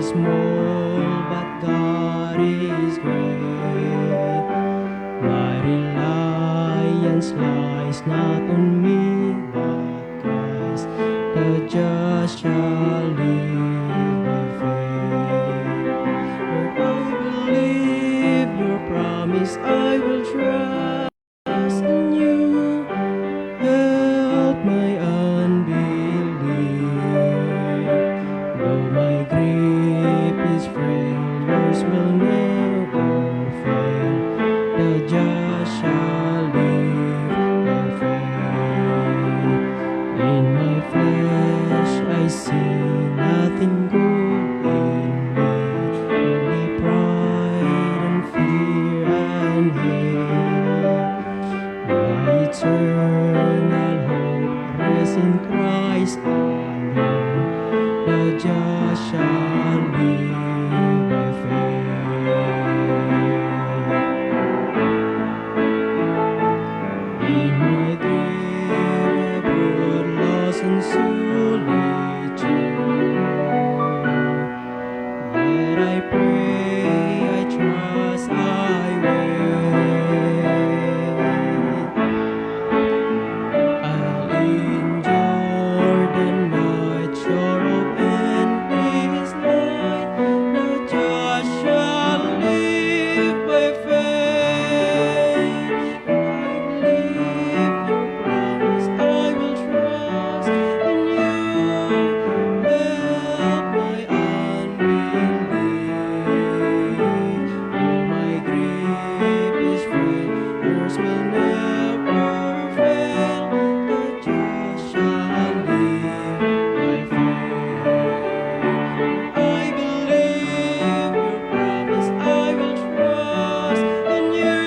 small, but God is great. My reliance lies not on me, but Christ. The just shall live by faith. Lord, I believe your promise, I will trust in you. Help my unbelief. Though my grip is frail, yours will never fail. The just shall live by faith. In my flesh I see nothing good in me, only pride and fear and hate. My eternal hope rests in Christ alone. The just shall live by faith. In my grave, abroad, lost and solitude, yet I pray, I trust, I wait. I'll endure the night, sure of endless light. The just shall live by faith. I believe your promise, I will trust in you. Help my unbelief. Though my grip is frail, yours will never fail. The just shall live by faith. I believe your promise, I will trust in you.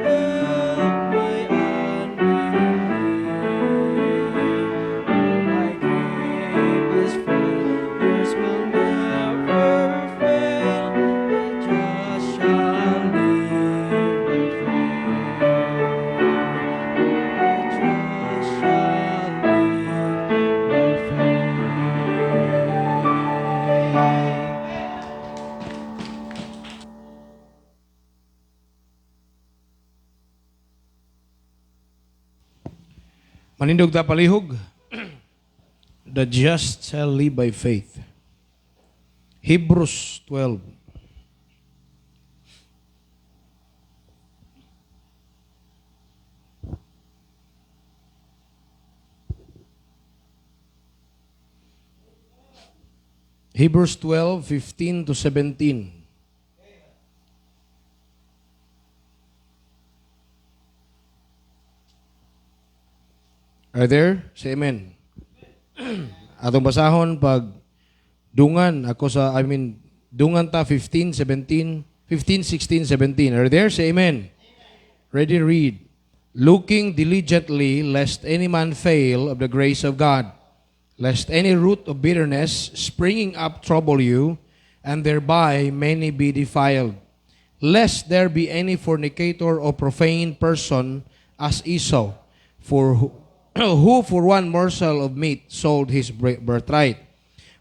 Help my unbelief. Though my grip is frail, yours will never fail. The just shall live by faith. The just shall live by Manindog ta palihog. The just shall live by faith. Hebrews 12. Hebrews 12:15 to 17. Are there? Say amen. Atong basahon pag dungan ako sa dungan ta 15, 17, 15, 16, 17. Are there? Say amen. Ready to read. Looking diligently lest any man fail of the grace of God, lest any root of bitterness springing up trouble you, and thereby many be defiled. Lest there be any fornicator or profane person as Esau, who for one morsel of meat sold his birthright.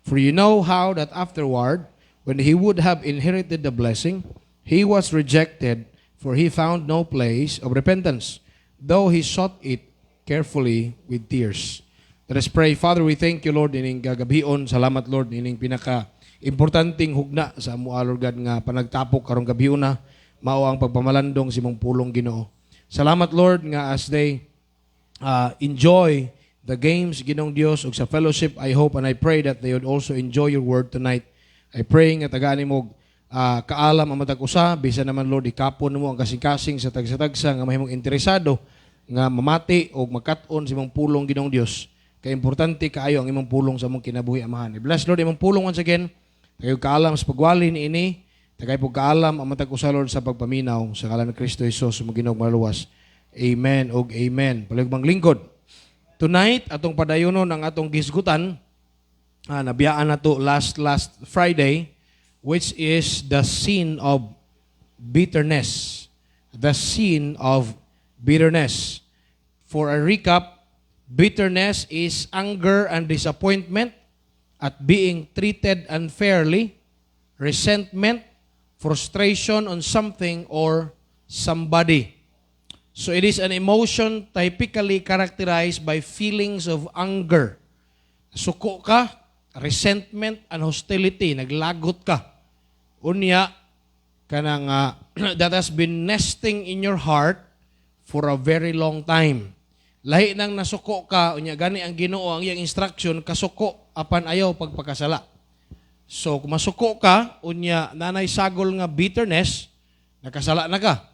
For you know how that afterward, when he would have inherited the blessing, he was rejected, for he found no place of repentance, though he sought it carefully with tears. Let us pray. Father, we thank you, Lord, ining gagabion. Salamat, Lord, ining pinaka-importanting hugna sa amuha, Lord God, nga panagtapok karong gabion na, mao ang pagpamalandong si mong pulong Ginoo. Salamat, Lord, nga as they enjoy the games, Ginong Dios, ug sa fellowship, I hope and I pray that they would also enjoy your word tonight. I pray nga tagaan mo kaalam ang matag usa, bisan naman, Lord, ikapon mo ang kasing-kasing sa tagsa-tagsa nga mahimong interesado nga mamati o makat-on si mong pulong, Ginong Dios. Kaya importante kaayo ang imong pulong sa mong kinabuhi, Amahan. Bless, Lord, imong pulong once again. Tagay kaalam sa pagwali ni ini, tagay po kaalam ang matag usa, Lord, sa pagpaminaw sa ngalan ni Kristo Jesus, sumong Ginoo maluwas. Amen og amen. Paligmang lingkod. Tonight, atong padayonon ang atong gisgutan, nabiyaan na to last Friday, which is the sin of bitterness. The sin of bitterness. For a recap, bitterness is anger and disappointment at being treated unfairly, resentment, frustration on something or somebody. So it is an emotion typically characterized by feelings of anger. Suko ka, resentment and hostility, naglagot ka. Unya, kanang that has been nesting in your heart for a very long time. Lahi nang nasuko ka, unya gani ang Ginoo ang iyang instruction, kasuko apan ayaw pagpakasala. So kung masuko ka, unya nanay sagol nga bitterness, nakasala na ka.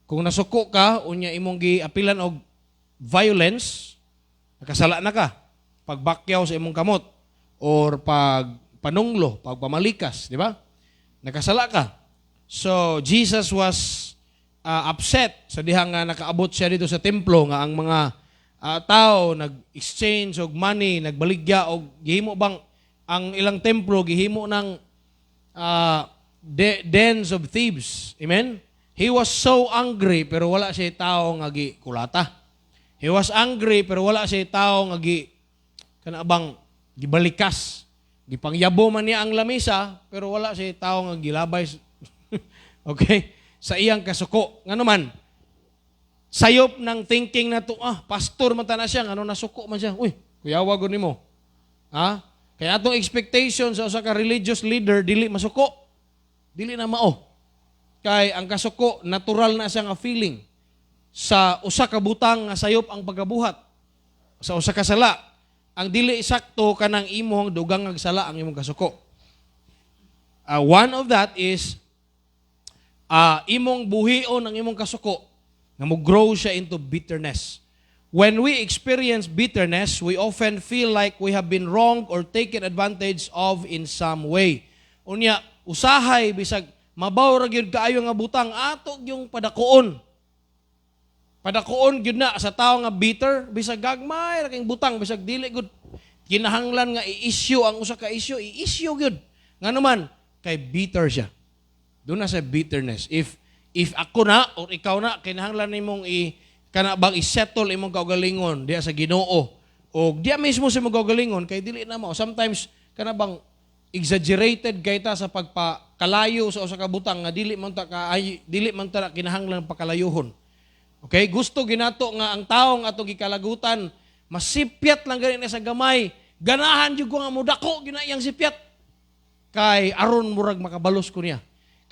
Kung nasuko ka, unya imong giapilan og violence, nakasala na ka. Pagbakyaw sa imong kamot or pag panunglo, pagpamalikas, di ba? Nakasala ka. So Jesus was upset sa diha nga nakaabot siya dito sa templo nga ang mga tao nag-exchange og money, nagbaligya og gihimo bang ang ilang templo gihimo ng dens of thieves. Amen? He was so angry pero wala siya tao nga gikulata. He was angry pero wala siya tao nga kanabang gibalikas. Gipangyabo man niya ang lamisa pero wala siya tao nga gilabay. Okay? Sa iyang kasuko. Nga naman, sayop ng thinking na to, pastor man na siya, ano nasuko man siya. Uy, kuyawa ko nimo. Kaya atong expectation sa usa ka religious leader, dili masuko. Dili na mao. Kay ang kasuko, natural na siya nga feeling. Sa usa ka butang nga sayop ang pagkabuhat. Sa usa ka sala, ang dili sakto kanang imong dugang nga sala ang imong kasuko. One of that is imong buhion ang imong kasuko nga mo-grow siya into bitterness. When we experience bitterness, we often feel like we have been wronged or taken advantage of in some way. Unya, usahay bisag mabaw ra gyud kaayo nga butang ato yung padakuon. Padakuon gyud na sa tawo nga bitter bisag gagmay ra kay butang bisag dili gud kinahanglan nga i-issue ang usa ka issue, i-issue gyud. Ngano man kay bitter siya. Doon na sa bitterness. If ako na or ikaw na kinahanglan nimong kana bang i-settle imong kaugalingon diya sa Ginoo o diya mismo sa imong kaugalingon kay dili na mao. Sometimes kana bang exaggerated kay ta sa pagpakalayo sa usa ka butang nga dili man ta kinahanglan pakalayuhon. Okay? Gusto ginato nga ang tawo nga ato gikalagutan masipyat lang gani sa gamay. Ganahan jud ko nga mudako ginayang sipyat. Kay aron murag makabalos ko niya.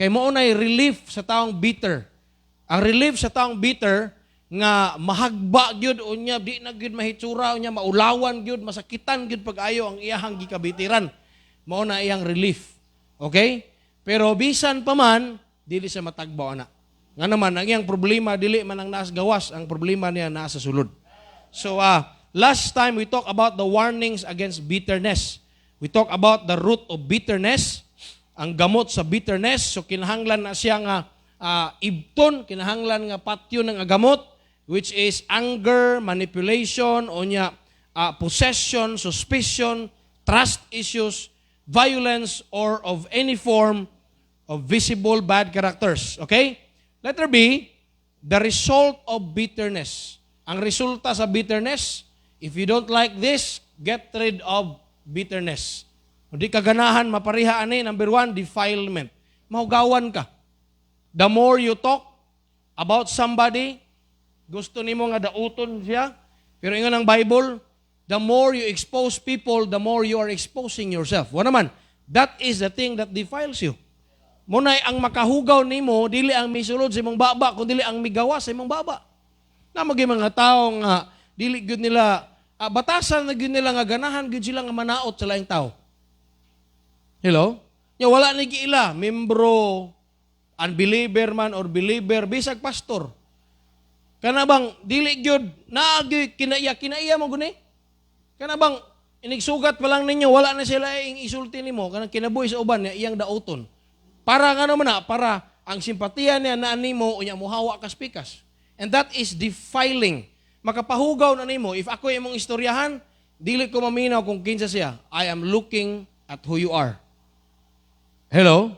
Kay mao nay relief sa taong bitter. Ang relief sa taong bitter nga mahagba gyud unya di na gyud mahitsura unya maulawan gyud masakitan gyud pag-ayo ang iyahang gikabitiran. Mao na iyang relief. Okay? Pero bisan pa man dili siya matagbaw ana. Nga naman ang iyang problema dili man ang naas gawas, ang problema niya nasa sulod. So last time we talk about the warnings against bitterness. We talk about the root of bitterness, ang gamot sa bitterness. So kinahanglan na siya nga ibton, kinahanglan nga patyo ng gamot, which is anger, manipulation, onya possession, suspicion, trust issues, violence, or of any form of visible bad characters. Okay? Letter B, the result of bitterness. Ang resulta sa bitterness, if you don't like this, get rid of bitterness. Hindi ka ganahan, maparihaan number 1, defilement. Mahugawan ka. The more you talk about somebody, gusto nimo nga dauton siya, pero ingon ang Bible, the more you expose people, the more you are exposing yourself. Wa naman, that is the thing that defiles you. Munay ang makahugaw nimo, dili ang misulod sa imong baba, kundi dili ang migawa sa imong baba. Na mga tao nga, dili gyud nila, batasan na gyud nila nga ganahan gyud sila nga manaot sa laing tao. Hello? Ya wala ni giila, membro, unbeliever man or believer, bisag pastor. Kana bang dili gyud naagi kinaiya mo guni? Kana bang inigsugat pa lang ninyo, wala na sila ing isulti nimo kanang kinabuhi sa uban niya iyang daoton. Para nga naman para ang simpatiya niya na nimo unya muhawa kas pikas. And that is defiling. Makapahugaw na nimo if ako imong istoryahan, dili ko maminaw kung kinsa siya. I am looking at who you are. Hello?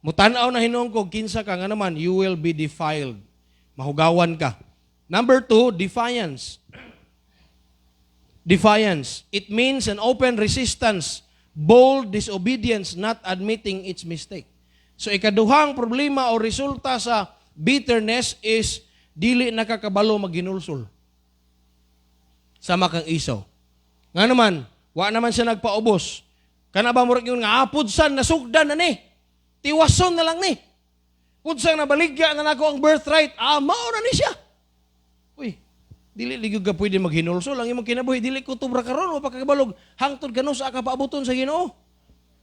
Mutanaw na hinuon ko kinsa ka nga naman, you will be defiled. Mahugawan ka. Number 2, defiance. Defiance. It means an open resistance Bold disobedience, not admitting its mistake. So ikaduhang problema o resulta sa bitterness is dili nakakabalo maghinulsol. Sama kang isaw. Nga naman, wa naman siya nagpaubos. Kana ba murag yun nga, pudsan, nasugdan na ni. Tiwason na lang ni. Pudsang nabaligya na nako ang birthright, mao na ni siya. Uy, dili ligog ka pwede maghinulsol. Ang imong kinabuhi, dili ko tubra karon o pagkakabalog, hangtod ka no sa akapaabuton sa Ginoo.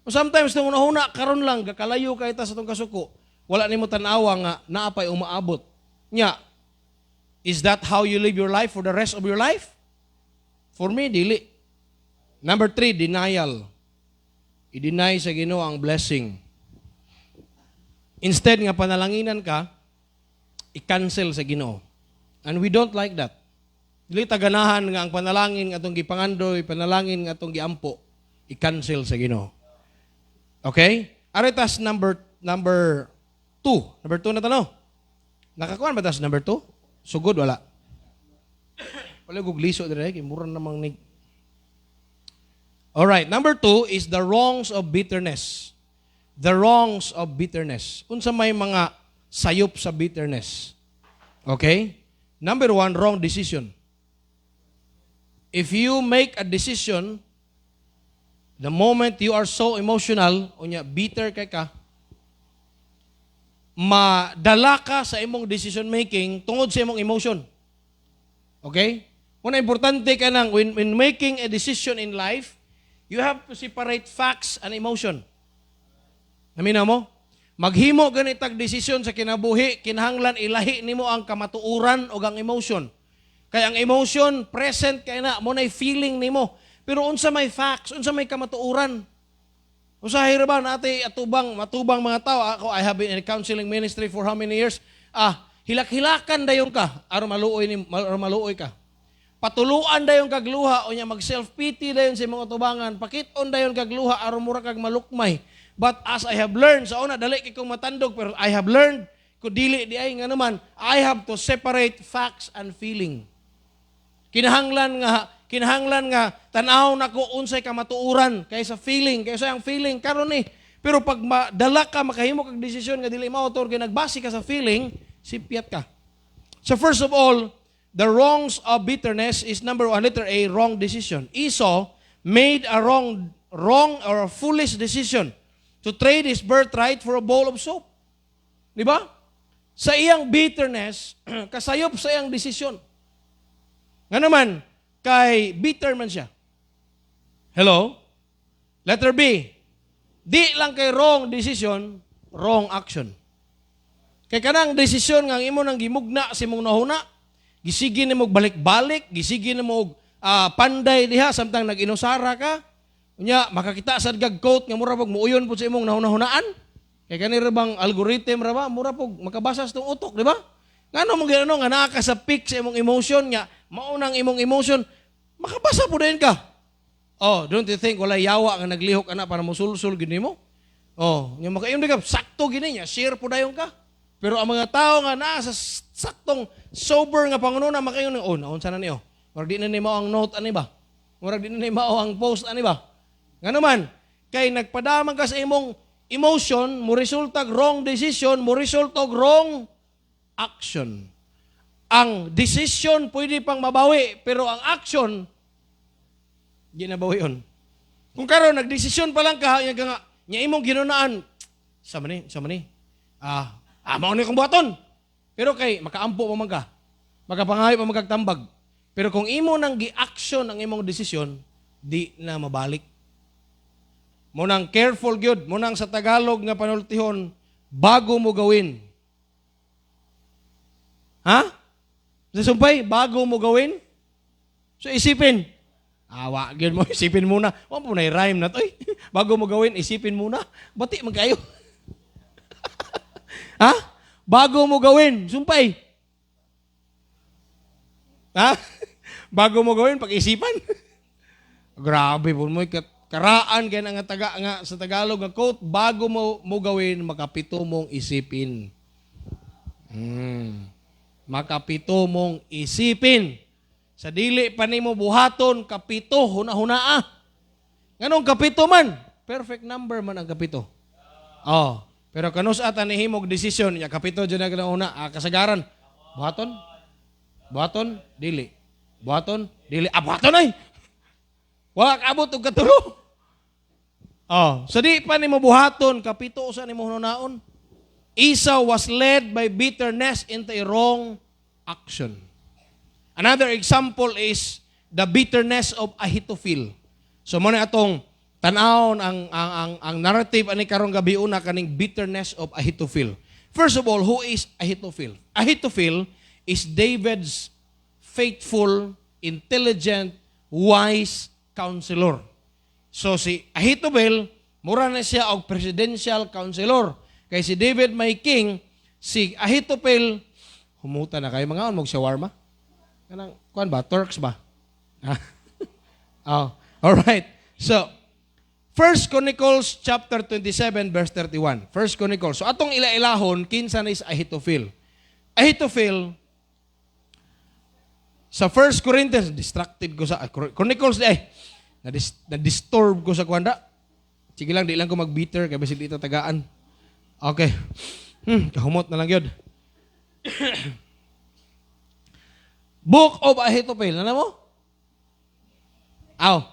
O sometimes, nung unahuna, karon lang, gakalayo ka ita sa itong kasuko, wala ni mo tanawa nga, naapay umaabot. Nya, is that how you live your life for the rest of your life? For me, dili. Number 3, denial. I-deny sa Ginoo ang blessing. Instead nga panalanginan ka, i-cancel sa Ginoo. And we don't like that. Dili taganahan nga ang panalangin nga atong gipangandoy, panalangin nga atong giampo, i-cancel sa Ginoo. Okay? Aritas number 2. Number 2 na tanong. Nakakuan ba tas number 2? Sugod wala. Wala gugliso dire kay mura namang nig. All right, number 2 is the wrongs of bitterness. The wrongs of bitterness. Unsa may mga sayop sa bitterness. Okay? Number 1, wrong decision. If you make a decision, the moment you are so emotional, unya bitter kay ka, madala ka sa imong decision making tungod sa imong emotion. Okay? Una importante ka nang when making a decision in life, you have to separate facts and emotion. Namina mo? Maghimo ganitag desisyon sa kinabuhi, kinahanglan ilahi nimo ang kamatuuran o ang emotion. Kaya ang emotion present kay na mo nay feeling nimo. Pero unsa may facts, unsa may kamatuuran? Usahay ra ba nati matubang mga tao? Ako, I have been in a counseling ministry for how many years? Hilak-hilakan dayon ka, aron maluoy ka. Patuluan dayon kag luha o nya mag self-pity dayon sa mga tubangan. Pakit-on dayon kag luha aron mura kag malukmay. But as I have learned, sa una dali kay kong matandog, pero I have learned ko dili di ay nga naman, I have to separate facts and feeling. Kinahanglan nga tanaw nako unsay kamatuuran kaysa feeling, kaysa ang feeling karon ni. Pero pag dala ka makahimo kag desisyon nga dili mao tor nagbase ka sa feeling, sipyat ka. So first of all, the wrongs of bitterness is number 1, letter A, wrong decision. Esau made a wrong or a foolish decision to trade his birthright for a bowl of soap. Di ba? Sa iyang bitterness, kasayop sa iyang desisyon. Nga naman, kay bitter man siya. Hello? Letter B. Di lang kay wrong decision, wrong action. Kay kanang desisyon nga imo nang gimugna sa imong nahuna, gisigi nimo balik-balik, gisigi nimo panday diha samtang nag-inusara ka. Unya makakita sad kag quote nga mura pog muuyon pud sa imong nahuna-hunaan. Kay kani ra bang algorithm ra ba mura pog makabasa sa tong utok, di ba? Ngano mo gino nga naa ka sa peak sa imong emotion nga mao nang imong emotion makabasa pud din ka. Oh, don't you think wala yawa nga naglihok ana para mosulsul gid nimo? Oh, nya makayon ka sakto gini nya, share pud dayon ka. Pero ang mga tao nga naa sa saktong sober nga pangununa makayon naunsa na niyo. Murag di na ni mao ang note ani ba? Murag di na ni mao ang post ani ba? Nga naman, kay nagpadamang ka sa imong emotion, mo resulta wrong decision, mo resulta wrong action. Ang decision pwede pang mabawi, pero ang action, di nabawi yun. Kung karon nagdesisyon pa lang ka, nya imong ginunaan, sa mani, mao ni kong buhaton. Pero kay, makaampo pa man ka, makapangayo pa magkagtambag. Pero kung imo nang gi-action ang imong desisyon, di na mabalik. Munang careful gyud, munang sa Tagalog nga panultihon, bago mo gawin. Ha? Sa sumpay, bago mo gawin? So isipin. Awa, gyud mo, isipin muna. Wa mo na rhyme na to. Bago mo gawin, isipin muna. Bati magkayo. Ha? Bago mo gawin, sumpay. Ha? Bago mo gawin, pag-isipan. Grabe po mo, karaan kaya nga sa Tagalog nga quote, bago mo gawin, makapito mong isipin. Makapito mong isipin. Sa dili pa nimo buhaton, kapito, huna-hunaa. Nganong kapito man? Perfect number man ang kapito. Oh, pero kanus ata ni himog desisyon nya kapito jud na una, kasagaran. Buhaton? Buhaton? Dili. Buhaton? Dili. Buhaton ay. Wa kaabot og katulo. Oh, so di pa nimo buhaton kapito usa nimo hunaon. Esau was led by bitterness into a wrong action. Another example is the bitterness of Ahithophel. So mo na atong tan-awon ang narrative ani karong gabi una kaning bitterness of Ahithophel. First of all, who is Ahithophel? Ahithophel is David's faithful, intelligent, wise counselor. So si Ahithophel mura na siya og presidential counselor. Kay si David may king, si Ahithophel humuta na kay mga mog shawarma. Kanang kuan ba? Turks ba? Oh, all right. So, 1 Chronicles chapter 27 verse 31. 1 Chronicles. So atong ila-ilahon kinsa na is Ahithophel. Ahithophel sa 1 Corinthians distracted ko sa Chronicles na-disturb ko sa kwanda. Sige lang, di lang ko mag-bitter kaya basi dito tagaan. Okay. Kahumot na lang yun. Book of Ahithophel. Ano mo? Aw.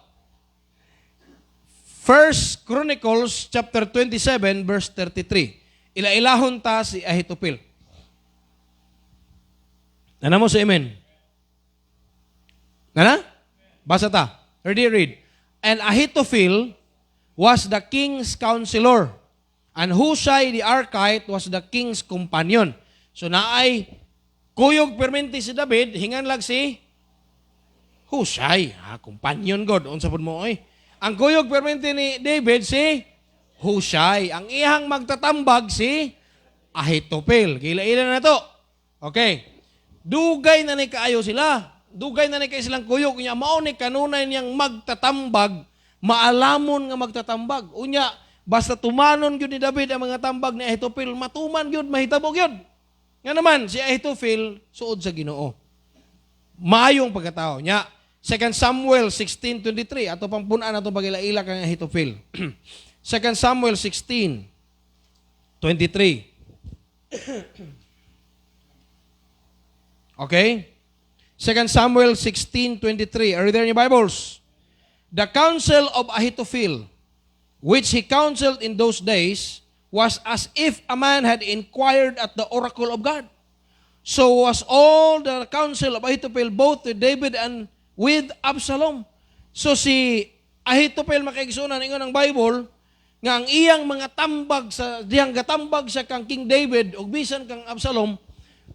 1 Chronicles chapter 27 verse 33. Ila-ilahon ta si Ahithophel. Ano mo sa amen? Nana? Basa ta. Read. And Ahithophel was the king's counselor, and Hushai the Archite was the king's companion. So naay kuyog perminti si David, hingan lag si Hushai. Companion God. Unsa pud mo oy? Ang kuyog perminti ni David si Hushai. Ang ihang magtatambag si Ahithophel. Kila-ila na to. Okay. Dugay na ni kaayo sila. Dugay na ni kay silang kuyog. Unya, mao ni kanunay niyang magtatambag, maalamon nga magtatambag. Unya, basta tumanon yun ni David ang mga tambag ni Ahithophel, matuman yun, mahitabog yun. Nga naman, si Ahithophel, suod sa Ginoo. Maayong pagkatao. Nya, 2 Samuel 16:23, ato pang punan ato pag-ila-ila kang Ahithophel. 2 Samuel 16:23. Okay? 2 Samuel 16:23. Are you there in your Bibles? The counsel of Ahithophel, which he counseled in those days, was as if a man had inquired at the oracle of God. So was all the counsel of Ahithophel, both with David and with Absalom. So si Ahithophel makaigsunan ingon ang Bible nga ang iyang mga tambag sa diyang gatambag sa kang King David ug bisan kang Absalom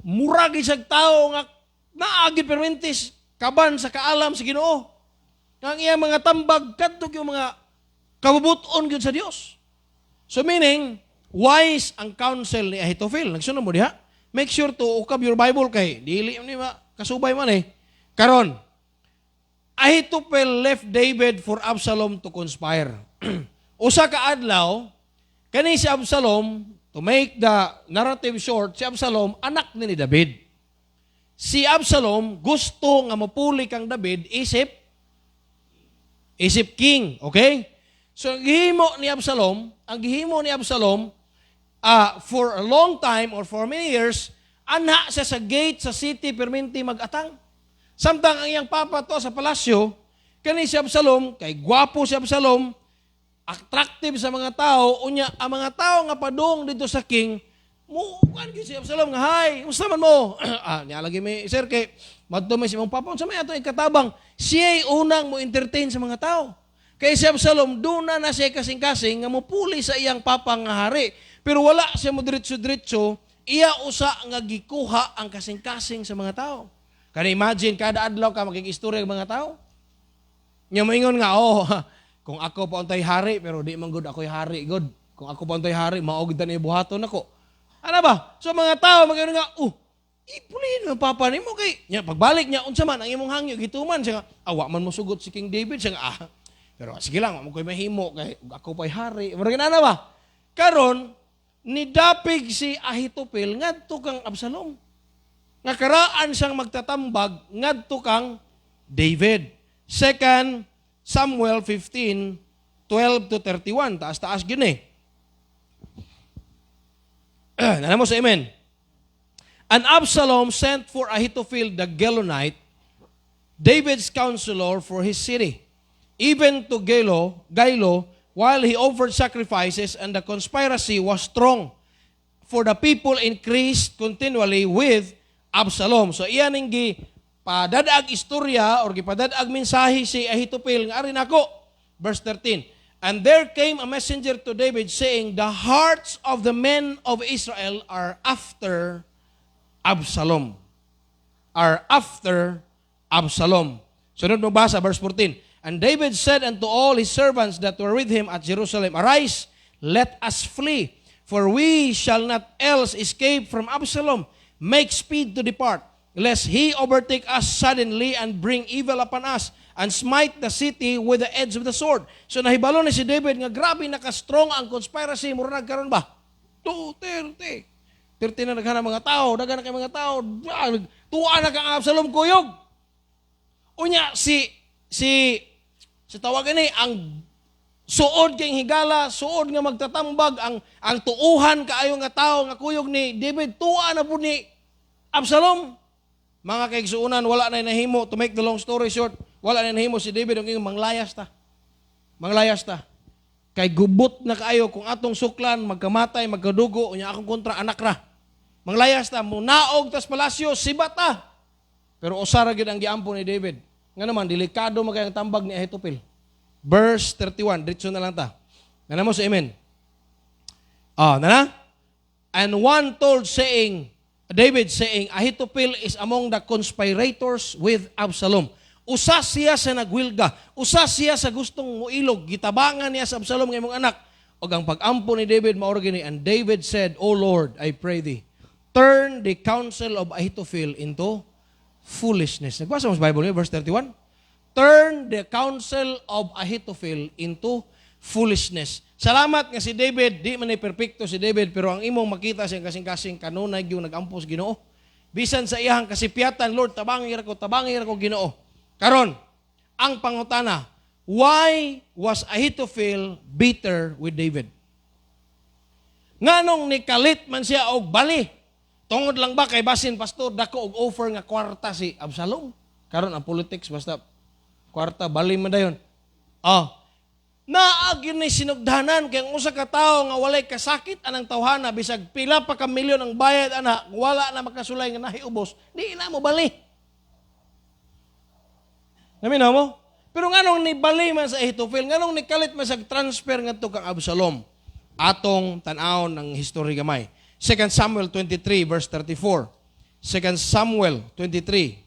murag isag tao nga naagid permentis kaban sa kaalam sa Ginoo. Ang iyang mga tambag kadtog yung mga kabubuton gyud sa Dios. So meaning wise ang counsel ni Ahithophel. Nagsunod mo diha. Make sure to ukab your Bible kay dili ni ma kasubay man eh. Karon Ahithophel left David for Absalom to conspire. Usa ka adlaw kani si Absalom, to make the narrative short, si Absalom anak ni David. Si Absalom gusto nga mapuli kang David isip king, okay? So ang gihimo ni Absalom for a long time or for many years anha siya sa gate sa city perminti mag-atang. Samtang ang iyang papa to sa palasyo, kani si Absalom, kay gwapo si Absalom, attractive sa mga tao, unya ang mga tao nga padung dito sa king, mukan si Absalom nga, "Hi, musta man mo?" Niya lagi may sir kay madto may si mong papa, unsa may ato ikatabang, siya unang mo entertain sa mga tao. Kay si Absalom duna na siya kasing-kasing nga mopuli sa iyang papa nga hari. Pero wala siya mo diretso-diretso, iya usa nga gikuha ang kasing-kasing sa mga tao. Kana imagine kada adlaw ka makikistorya ng mga tao. Nya moingon nga, kung ako pa untay hari pero di man gud ako'y hari god. Kung ako pa untay hari, maog dan ibuhaton ako. Ano ba? So mga tao magano nga, ipulin ang papa nimo kay nya pagbalik niya unsa man ang imong hangyo gituman siya nga, awa man mo sugot si King David siya nga, pero sige lang, mo koy mahimo kay ako pa'y hari. Murag na ba? Karon nidapig si Ahithophel ngadto kang Absalom. Nga karaan siyang magtatambag ngadto kang David. 2 Samuel 15 12 to 31. Taas-taas yun eh. Nana mo sa amen. And Absalom sent for Ahithophel the Gilonite, David's counselor for his city, even to Gilo, while he offered sacrifices, and the conspiracy was strong, for the people increased continually with Absalom. So iyan ang padadaag istorya or gipadadaag mensahe si Ahithophel nga arin ako. Verse 13. And there came a messenger to David saying, the hearts of the men of Israel are after Absalom. Are after Absalom. Sunod mo basa, verse 14. And David said unto all his servants that were with him at Jerusalem, arise, let us flee, for we shall not else escape from Absalom. Make speed to depart, lest he overtake us suddenly and bring evil upon us, and smite the city with the edge of the sword. So nahibalo ni si David nga grabe naka-strong ang conspiracy. Mura nagkaroon ba? 30 na naghanap mga tao, dagan na kay mga tao, tuwa na kang Absalom kuyog. Unya, sa tawagan ni, ang suod kayong higala, suod nga magtatambag, ang tuuhan kaayo nga tao nga kuyog ni David, tuwa na po ni Absalom. Mga kaigsuunan, wala na nahimo, to make the long story short, wala na nahimo si David, ang manglayas ta. Manglayas ta. Kay gubot na kaayo, kung atong suklan, magkamatay, magkadugo, unya akong kontra, anak ra. Manglayas ta, munaog tas palasyo, sibat ta. Pero usara gyud ang giampo ni David. Nga naman, delikado magayang tambag ni Ahithophel. Verse 31, diretso na lang ta. Nana mo sa amen. Nana? And one told saying, David saying, Ahithophel is among the conspirators with Absalom. Usa siya sa nagwilga. Usa siya sa gustong muilog. Gitabangan niya sa Absalom ng imong anak. O ang pag-ampo ni David, maorgan ni. And David said, O Lord, I pray thee, turn the counsel of Ahithophel into foolishness. Nagbasa mo sa Bible niyo, verse 31. Turn the counsel of Ahithophel into foolishness. Salamat nga si David, di man ay perfecto si David, pero ang imong makita siyang kasing-kasing kanunay yung nag-ampos Ginoo. Bisan sa iyang kasipyatan, Lord, tabangir ko Ginoo. Karon, ang pangutana, why was Ahithophel bitter with David? Nganong nikalit man siya og bali? Tungod lang ba kay basin pastor dako og offer nga kwarta si Absalom? Karon ang politics basta kwarta bali man dayon. Naag yun ni sinugdanan kay ang usa ka tawo nga walay kasakit anang tawhana bisag pila pa ka milyon ang bayad ana wala na makasulay nga nahiubos, di na mo bali. Naminaw mo? Pero nganong ni bali man sa Ahithophel, nganong ni kalit man sa transfer ngadto kang Absalom? Atong tan-aw ng history gamay. 2 Samuel 23 verse 34. 2 Samuel 23.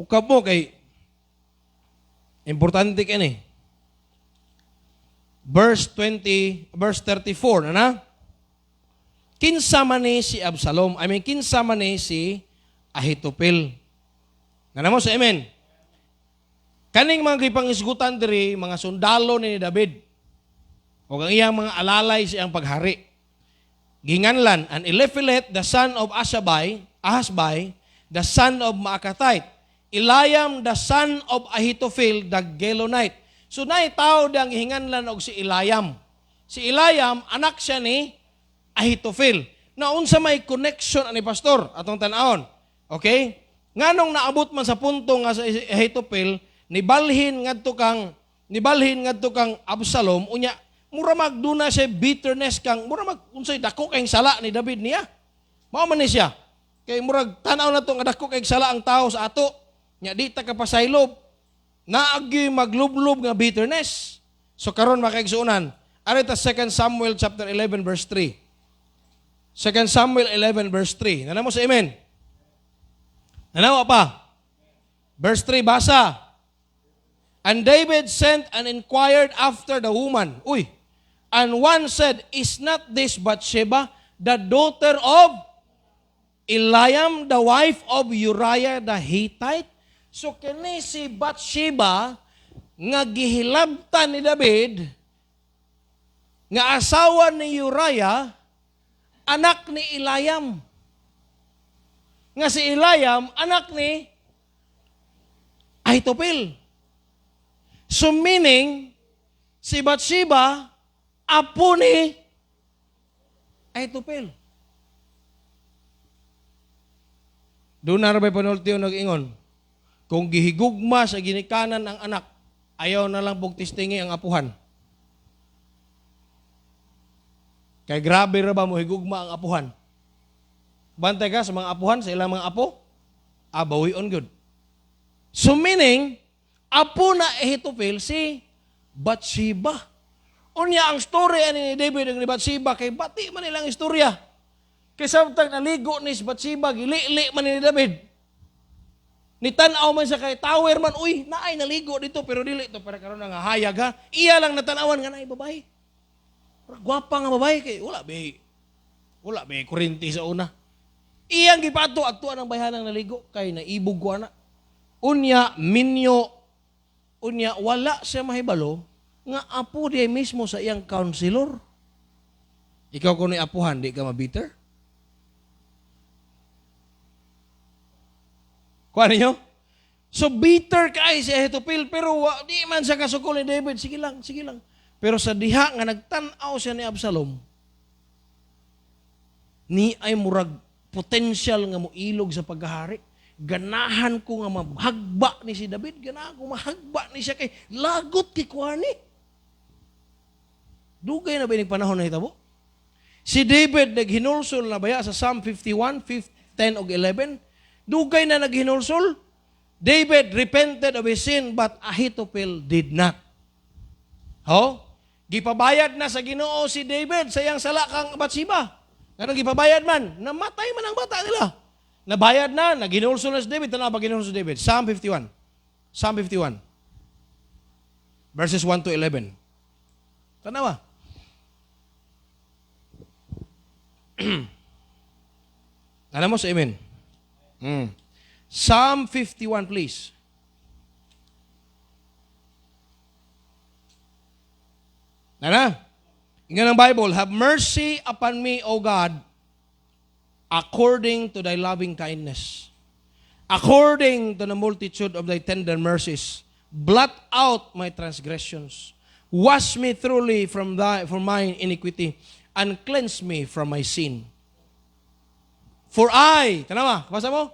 Ukap mo kay importante kini. Verse 34 na. Kinsa man ni si Absalom, kinsa man ni si Ahithophel. Nga mo sa amen. Kaning mga gipangisgutan diri mga sundalo ni David. O ang iyang mga alalay sa iyang paghari. Ginganlan, and Eliphelet, the son of Ahasbai, the son of Maakathite. Eliam, the son of Ahithophel, the Gilonite. So naitaw ang hinganlan og si Eliam. Si Eliam, anak siya ni Ahithophel. Na unsa may connection ani pastor atong tan-aon. Okay? Nganong naabot man sa punto nga sa Ahithophel, nibalhin ngadto kang Absalom unya mura magduna siya bitterness kang mura mag unsay dako kay sala ni David niya. Mao man ni siya. Kay murag tan-aw na to nga dako kay sala ang tao sa ato. Nya di ta kapasaylob. Naagi maglublob nga bitterness. So karon makaigsuonan, ari ta 2 Samuel chapter 11 verse 3. 2 Samuel 11 verse 3. Nana mo sa amen. Nanawa pa. Verse 3 basa. And David sent and inquired after the woman. And one said, is not this Bathsheba, the daughter of Eliam, the wife of Uriah the Hittite? So kini si Bathsheba nga gihilabtan ni David nga asawa ni Uriah, anak ni Eliam. Nga si Eliam, anak ni Ahithophel. So meaning, si Bathsheba, apo ni Ahitopel. Doon na rabay panultiyo nag-ingon, kung gihigugma sa ginikanan ang anak, ayaw na lang pagtistingi ang apuhan. Kay grabe ra ba mo higugma ang apuhan? Bantay ka sa mga apuhan, sa ilang mga apo, abawi on good. So meaning, apo na Ahitopel si Bathsheba. Unya ang story ani ni David ni Bathsheba kay bati man nilang istorya. Kay samtang naligo ni Bathsheba gili-li man ni David. Nitanaw man sa kay tower man, uy, naay naligo dito pero dili to para karon nga hayag ha. Iya lang natanawan nga naay babae. Gwapa nga babae kay wala be kurinti sa una. Iyang gipato adto ang bayhanang naligo kay naibog ko ana. Unya minyo unya wala siya mahibalo nga apo di mismo sa iyang counselor. Ikaw kuno apuhan di ka mabiter? Kuha ninyo? So bitter kay si Ahitopel pero di man sa kasukol ni David. Sige lang. Pero sa diha nga nagtan-aw siya ni Absalom, ni ay murag potential nga moilog sa paghahari. Ganahan ko nga mahagba ni si David. Ganahan ko mahagba ni siya kay lagot kay kuani. Dugay na ba yung panahon na hitabo? Si David naghinulsol na baya sa Psalm 51, 10 o 11. Dugay na naghinulsol. David repented of his sin but Ahitopel did not. Gipabayad na sa Ginoo si David sa iyang sala kang Bathsheba. Ganun gipabayad man, namatay man ang bata nila. Nabayad na, naghinulsol na si David. Tanaw ba ginulsol si David? Psalm 51. Psalm 51. Verses 1 to 11. Tanaw ba? Alam mo sa amen? Psalm 51, please. Ingnan ang Bible, have mercy upon me, O God, according to thy loving kindness, according to the multitude of thy tender mercies. Blot out my transgressions. Wash me thoroughly from mine iniquity, and cleanse me from my sin. For I, tanawa, basa mo?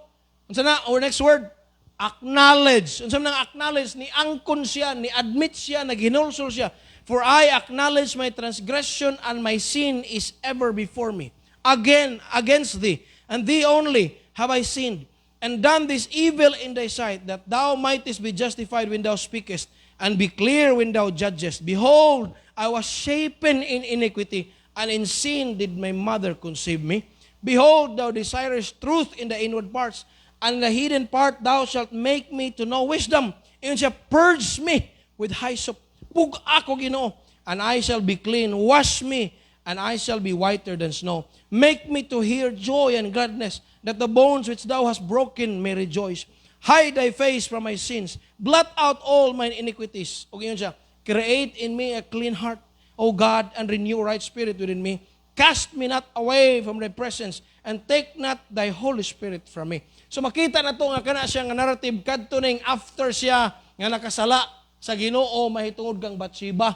Unsa na, our next word, acknowledge. Unsa nang acknowledge, ni angkon siya, ni admit siya, naghinulsol siya. For I acknowledge my transgression and my sin is ever before me. Again, against thee, and thee only have I sinned, and done this evil in thy sight, that thou mightest be justified when thou speakest, and be clear when thou judgest. Behold, I was shapen in iniquity, and in sin did my mother conceive me. Behold, thou desirest truth in the inward parts, and in the hidden part thou shalt make me to know wisdom. And shall purge me with hyssop. Pug ako, Ginoo, and I shall be clean. Wash me, and I shall be whiter than snow. Make me to hear joy and gladness, that the bones which thou hast broken may rejoice. Hide thy face from my sins. Blot out all mine iniquities. O yun siya, create in me a clean heart, O God, and renew right spirit within me. Cast me not away from thy presence, and take not thy Holy Spirit from me. So makita na to nga kana siya nga narrative kadto ning after siya nga nakasala sa Ginoo mahitungod kang Bathsheba.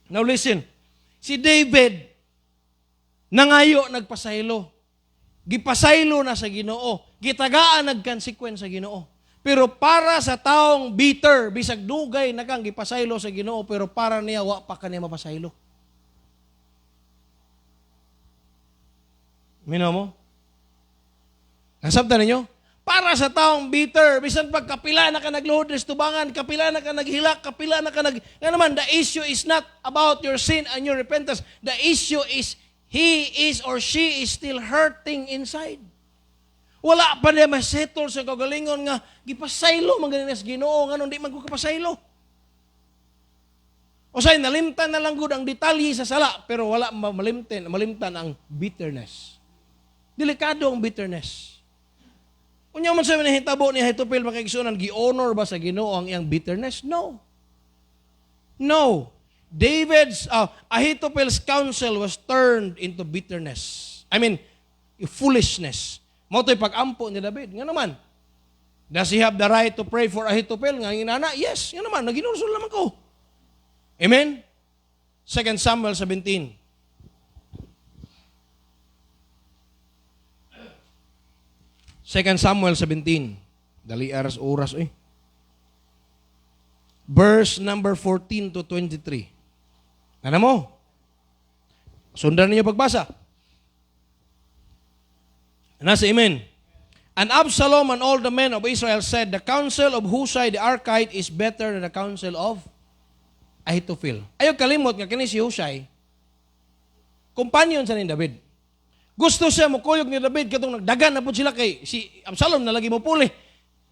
Now listen, si David nangayo nagpasaylo. Gipasaylo na sa Ginoo. Gitagaan nagkonsekwens sa Ginoo. Pero para sa taong bitter, bisag dugay na kang gipasaylo sa Ginoo, pero para niya wa pa kaniya mapasaylo. Minaw mo? Nasabtan ninyo? Para sa taong bitter, bisan pag kapila na ka nagluhod sa tubangan, kapila na ka naghilak, kapila na ka nga naman, the issue is not about your sin and your repentance. The issue is, he is or she is still hurting inside. Wala pa niya masettle sa kagalingon nga, gipasaylo, magaling sa Ginoo, nga nung di man ko kapasaylo. O say, nalimtan na lang gud ang detalye sa sala, pero wala malimtan ang bitterness. Delikado ang bitterness. Unya man sa hitabo ni Ahitopel makigsunan, gi-honor ba sa Ginoo ang iyang bitterness? No. No. Ahitopel's counsel was turned into bitterness. I mean, foolishness. Mao to'y pag-ampo ni David. Nga naman, Does he have the right to pray for Ahithophel? Nga inana? Yes. Yan naman, naginursul naman ko. Amen? 2 Samuel 17. Second Samuel 17. Dali oras eh. Verse number 14 to 23. Ano mo? Sundan niyo pagbasa. Nasa amen. And Absalom and all the men of Israel said, the counsel of Hushai the Archite is better than the counsel of Ahithophel. Ayaw kalimot nga kini si Hushai, companion sa ni David. Gusto siya mukuyog ni David katong nagdagan na po sila kay si Absalom na lagi mo puli.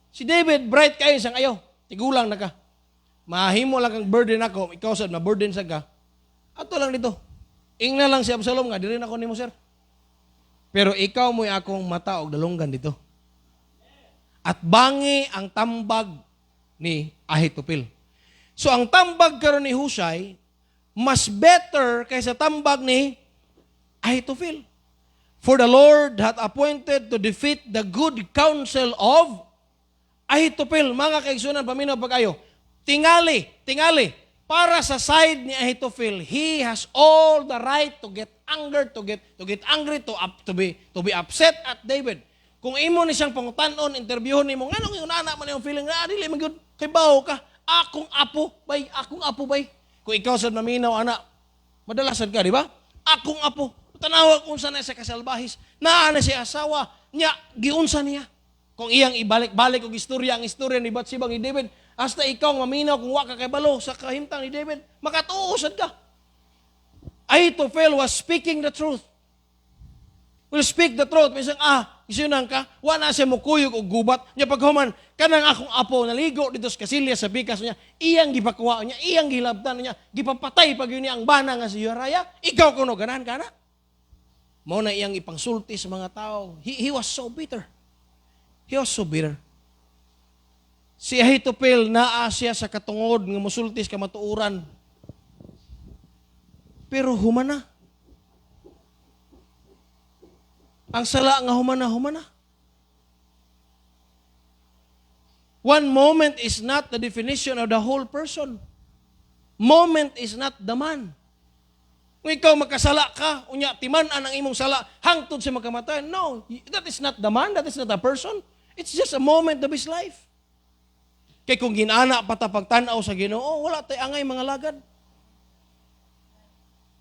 Si David, bright kayo sang ayaw. Tigulang na ka. Mahimo lang kang burden ako. Ikaw sad, ma-burden sa ka. Ato lang dito. Ingna lang si Absalom nga, dili na ako ni mo, sir. Pero ikaw mo'y akong mata og dalunggan dito. At bangi ang tambag ni Ahithophel. So ang tambag karon ni Hushai, mas better kaysa tambag ni Ahithophel. For the Lord hath appointed to defeat the good counsel of Ahithophel. Mga kaigsunan, paminaw pag-ayo. Tingali, para sa side ni Ahithophel, he has all the right to get anger, to get angry, to be upset at David. Kung imo ni siyang pangutanon, interviewon nimo, nganong yung nana man yung feeling na dili man gyud kay bawo ka, akong apo bay. Kung ikaw sad maminaw ana, madalasan ka, di ba? Akong apo. Tanawa kung unsa na sa kasalbahis, naa na siya asawa, nya giunsa niya. Kung iyang ibalik-balik og istorya, ang istorya ni Bathsheba ni David, hasta ikaw maminaw kung wa ka kay balo sa kahimtang ni David, makatuusad ka. Ahithophel was speaking the truth. Will speak the truth. Misang, isunang ka, wala siya mukuyog o gubat. Nya paghuman, kanang akong apo naligo dito sa kasilya sa bikas niya, iyang gipakuha niya, iyang gilabtan niya, gipapatay pag yun niya ang bana nga si Uriah. Ikaw kuno, ganahan ka na. Mao na iyang ipangsulti sa mga tao. He was so bitter. He was so bitter. Si Ahithophel naa siya sa katungod nga musultis ka matuuran. Pero humana. Ang sala nga humana. One moment is not the definition of the whole person. Moment is not the man. Kung ikaw magkasala ka, unya timan-an ang imong sala, hangtod siya magkamatay. No, that is not the man, that is not a person. It's just a moment of his life. Kaya kung ginana patapagtanaw sa Ginoo, wala tay angay mga lagad.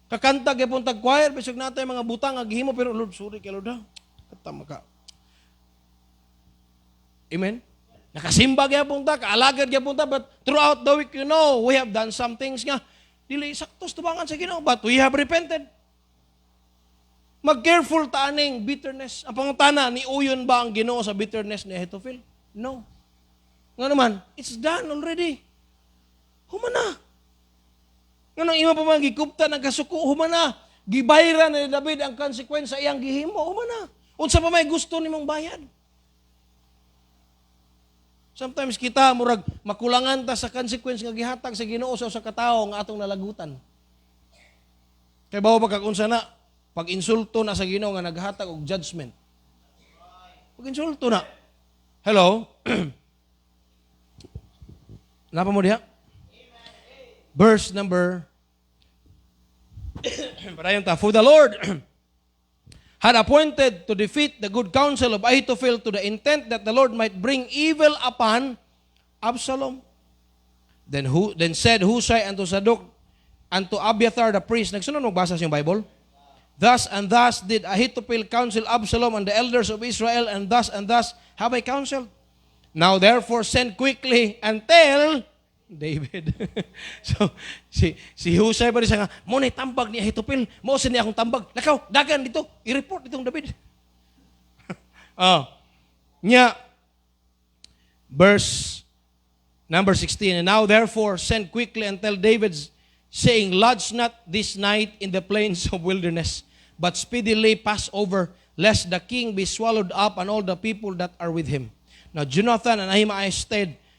Kakanta gyapon tag choir, bisog natay mga butang aghimo pero Lord, sorry kay Lord. Katama ka. Amen. Nakasimba gyapon ta, kaalagad gyapon ta, but throughout the week, you know, we have done some things nga dili saktos tubangan sa Ginoo, but we have repented. Mag-careful ta aning bitterness. Ang pangutana, ni uyon ba ang Ginoo sa bitterness ni Ahithophel? No. Nga naman, it's done already. Humana. Nga nang ima pa man gikupta ng kasuko, humana. Gibayran ni David ang consequence sa iyang gihimo, humana. Unsa pa may gusto nimong bayad? Sometimes kita murag makulangan ta sa consequence nga gihatag sa Ginoo sa katao nga atong nalagutan. Kay bawo pa kag unsa na pag insulto na sa Ginoo nga naghatag og judgment. Pag insulto na. Hello. Napa mo diha? Verse number For the Lord had appointed to defeat the good counsel of Ahithophel to the intent that the Lord might bring evil upon Absalom. Then said Hushai unto Zadok and to Abiathar the priest. Nagsunod magbasa sa yung Bible. Thus and thus did Ahithophel counsel Absalom and the elders of Israel, and thus have I counseled. Now therefore send quickly and tell David. So, si Hushai pa rin siya nga, mo na tambag ni Ahithophel, mo sa niya akong tambag. Lakaw, dagan dito, i-report itong David. Verse number 16, and now therefore send quickly and tell David, saying, lodge not this night in the plains of wilderness, but speedily pass over, lest the king be swallowed up and all the people that are with him. Now Jonathan and Ahimaaz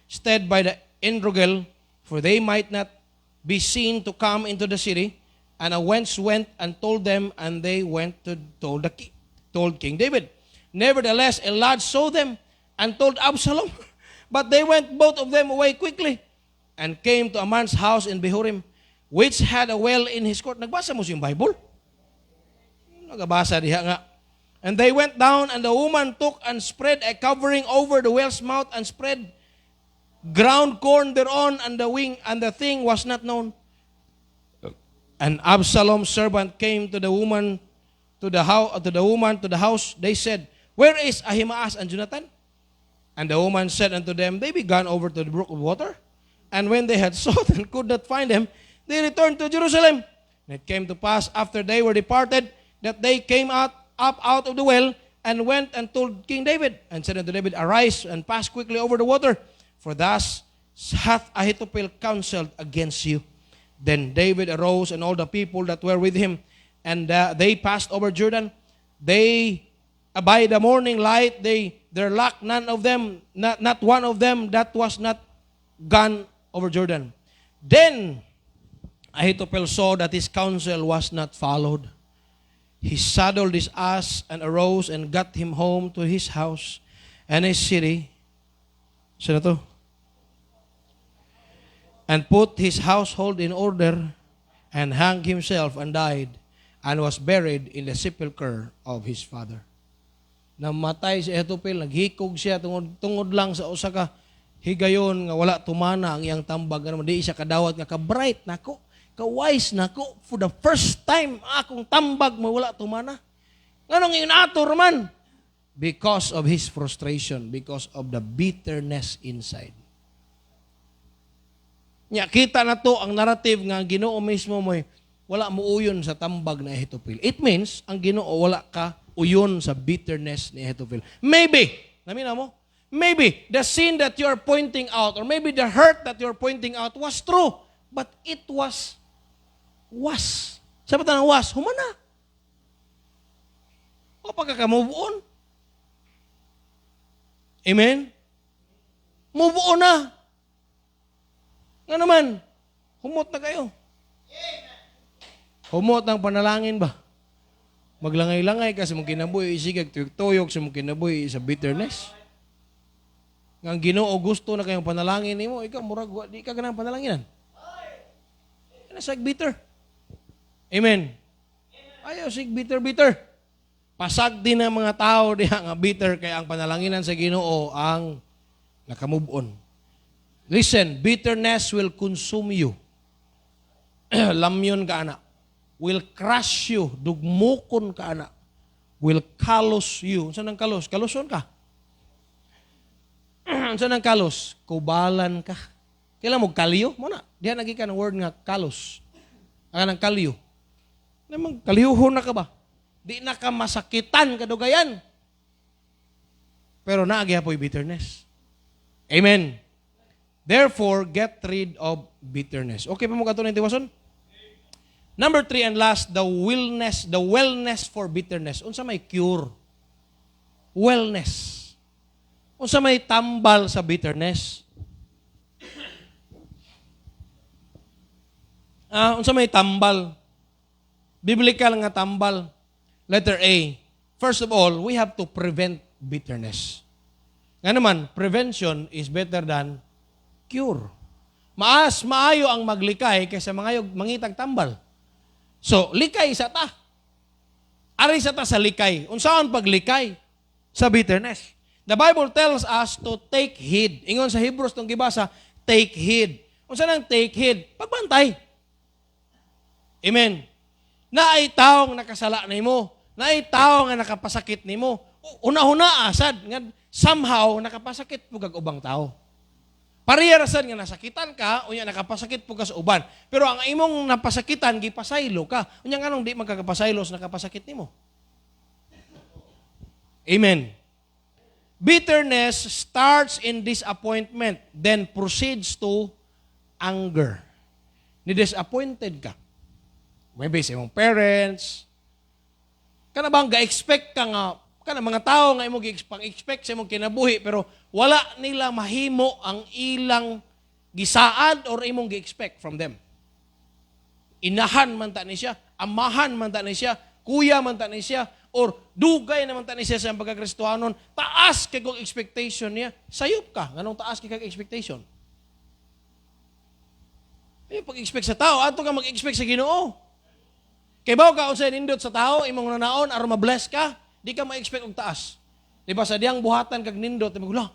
stayed by the Enrogel, for they might not be seen to come into the city. And a wench went and told them, and they went to told King David. Nevertheless, a lad saw them and told Absalom. But they went both of them away quickly and came to a man's house in Behurim, which had a well in his court. Nagbasa mo yung Bible? Nagabasa diha nga. And they went down, and the woman took and spread a covering over the well's mouth and spread ground corn thereon, and the thing was not known. And Absalom's servant came to the woman to the house. They said, "Where is Ahimaaz and Jonathan?" And the woman said unto them, "They be gone over to the brook of water." And when they had sought and could not find them, they returned to Jerusalem. And it came to pass after they were departed that they came up out of the well and went and told King David, and said unto David, "Arise and pass quickly over the water, for thus hath Ahithophel counseled against you." Then David arose, and all the people that were with him, and they passed over Jordan. They by the morning light there lacked none of them, not one of them that was not gone over Jordan. Then Ahithophel saw that his counsel was not followed. He saddled his ass and arose and got him home to his house and his city. Sino to? And put his household in order, and hanged himself and died, and was buried in the sepulchre of his father. Namatay si Ahithophel, naghikog siya tungod lang sa usa ka higayon nga wala tumana ang iyang tambag. Di siya kadawat nga ka-bright nako, ka-wise nako. For the first time akong tambag mo wala tumana. Nganong inator man? Because of his frustration, because of the bitterness inside. Nya kita na to ang narrative nga ang Ginoo mismo mo wala mo uyon sa tambag na Ahithophel. It means ang Ginoo wala ka uyon sa bitterness ni Ahithophel. Maybe, namina mo, maybe the sin that you're pointing out, or maybe the hurt that you're pointing out was true, but it was. Sabi tayo ng was, humana. O pagka-move on. Amen? Move on na. Nga naman, humot na kayo. Humot ng panalangin ba? Maglangay-langay ka sa mong kinabuhi, isigag tuyok sa mong kinabuhi sa bitterness. Nga ang Ginoo gusto na kayong panalangin nimo, ikaw murag di ka ganang panalanginan. Nasag bitter. Amen. Ayaw sig bitter. Pasag din ang mga tao diha nga bitter kay ang panalanginan sa Ginoo ang naka-move on. Listen, bitterness will consume you. Lamyon ka anak. Will crush you. Dugmukon ka anak. Will callous you. Saan ang kalos? Kaluson ka. Saan ang kalos? Kubalan ka. Kailan mo kalyo? Muna. Diyan naging ka ng word nga kalos. Ang ng kalyo. Namang kalyuhon na ka ba? Di na ka masakitan kadugayan. Pero naagya po'y bitterness. Amen. Therefore, get rid of bitterness. Okay pa mo kato na itiwason? Number 3 and last, the wellness for bitterness. Unsa may cure? Wellness. Unsa may tambal sa bitterness? Unsa may tambal? Biblical nga tambal. Letter A. First of all, we have to prevent bitterness. Nga naman, prevention is better than cure. Maayo ang maglikay kaysa mangitag tambal. So, likay sa ta. Ari sa ta sa likay. Unsaon paglikay? Sa bitterness. The Bible tells us to take heed. Ingon sa Hebrews tong gibasa, take heed. Unsa nang take heed? Pagbantay. Amen. Naay taong nakasala nimo, naay taong nga nakapasakit nimo. Una-una asad nga somehow nakapasakit pug kag ubang tao. Pareha rasan nga nasakitan ka, unya nakapasakit po ka sa uban. Pero ang imong napasakitan, gipasaylo ka. Unya nga nung di magkakapasaylo sa nakapasakit nimo. Amen. Bitterness starts in disappointment, then proceeds to anger. Ni-disappointed ka. Maybe sa imong parents. Kana bang ga-expect ka nga kana mga tao nga imo gi-expect sa imong kinabuhi pero wala nila mahimo ang ilang gisaad or imong gi-expect from them. Inahan man ta ni siya, amahan man ta ni siya, kuya man ta ni siya, or dugay naman tani siya sa pagkakristohanon, taas kay kong expectation niya, sayop ka. Nganong taas kay kag expectation? Ay, pag-expect sa tao, ato ka mag-expect sa Ginoo. Kay bawo ka unsay nindot sa tao, imong nanaon aron ma-bless ka, di ka ma-expect og taas. Di ba sa diyang buhatan kag nindot, magula.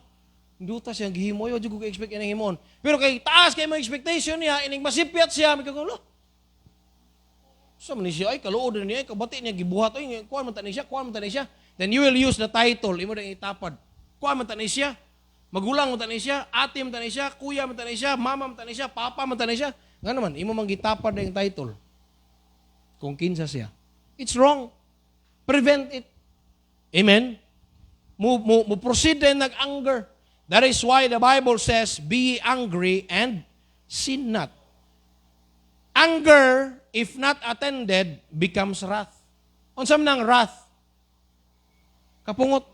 Nindota siya gihimo yo, jud ko expect ining himon. Pero kay taas kay mo expectation niya, ining masipyat siya, magkagulo. Sa man siya ay kaluod niya, kabati niya gibuhat oy, kuan man tani siya. Then you will use the title, imo dang itapad. Kuan man tani siya. Magulang mo tani siya, ate mo tani siya, kuya mo tani siya, mama mo tani siya, papa mo tani siya. Nga naman, imo mang gitapad na yung title. Kung kinsa siya. It's wrong. Prevent it. Amen? Mo proceed din nag-anger. That is why the Bible says, be angry and sin not. Anger, if not attended, becomes wrath. Unsam nang wrath? Kapungot.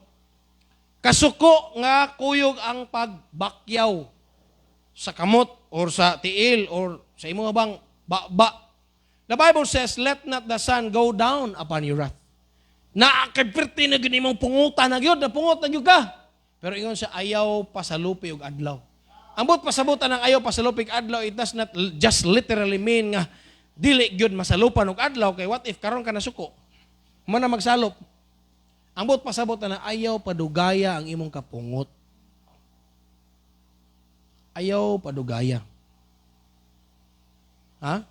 Kasuko nga kuyog ang pagbakyaw sa kamot or sa tiil or sa imo bang ba. The Bible says, let not the sun go down upon your wrath. Naakadperti na gini mong pungutan na gyud, napungot na gyud ka. Pero ingon siya, ayaw pasalupi og adlaw. Ambot pasabutan ng ayaw pasalupi og adlaw, it does not just literally mean nga dili gyud masalupan og adlaw, kay what if karon ka nasuko? Man na magsalop. Ambot pasabot na ayaw padugaya ang imong kapungot. Ayaw padugaya. Ha?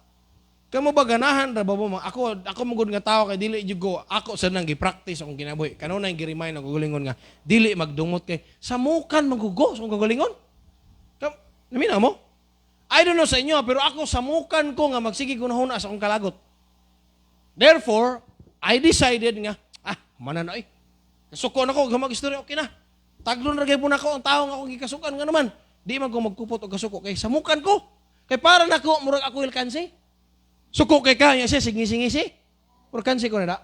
Kamo ba ganahan ra ba mo? Ako mugod nga tao kay dili jud ko ako sa nang gi-practice akong kinabuhi. Kanunay gi-remind ako gulingon nga dili magdumot kay samukan magugo sa kagalingon. Namina mo? I don't know sa inyo pero ako samukan ko nga magsige gunahon sa akong kalagot. Therefore, I decided nga manan ay. Kasuko na ko gamag istorya okay na. Taglon ra gyud po nako ang tawo nga akong gikasukan nga naman. Di man ko magkupot og kasuko kay samukan ko. Kay para nako murag ako ilkansi. Suko kay kanya siya, singi-singisi. Pero kansi ko na da.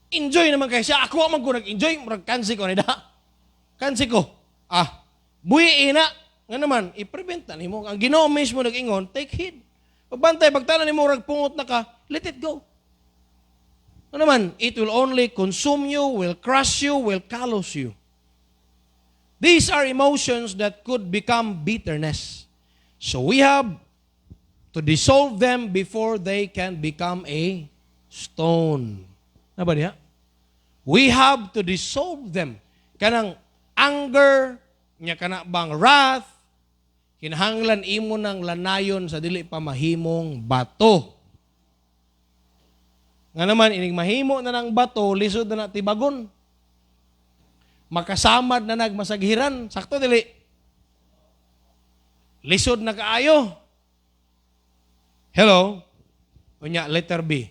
Enjoy naman kay siya. Ako man ko nag-enjoy, murag kansi ko na da. Kansi ko. Buhi ina. Nga naman, i-prevent na nimo. Ang Ginoo mismo nag-ingon, take heed. Pagbantay, pagtala nimo murag pungot na ka, let it go. Nga naman, it will only consume you, will crush you, will callous you. These are emotions that could become bitterness. So we have to dissolve them before they can become a stone. Naba niya? We have to dissolve them. Kanang anger, nya kana bang wrath, kinahanglan imo ng lanayon sa dili pa mahimong bato. Nga naman, ining mahimo na ng bato, lisod na tibagon. Makasamad na nagmasaghiran. Sakto dili. Lisod na kaayo. Hello? Unya, letter B.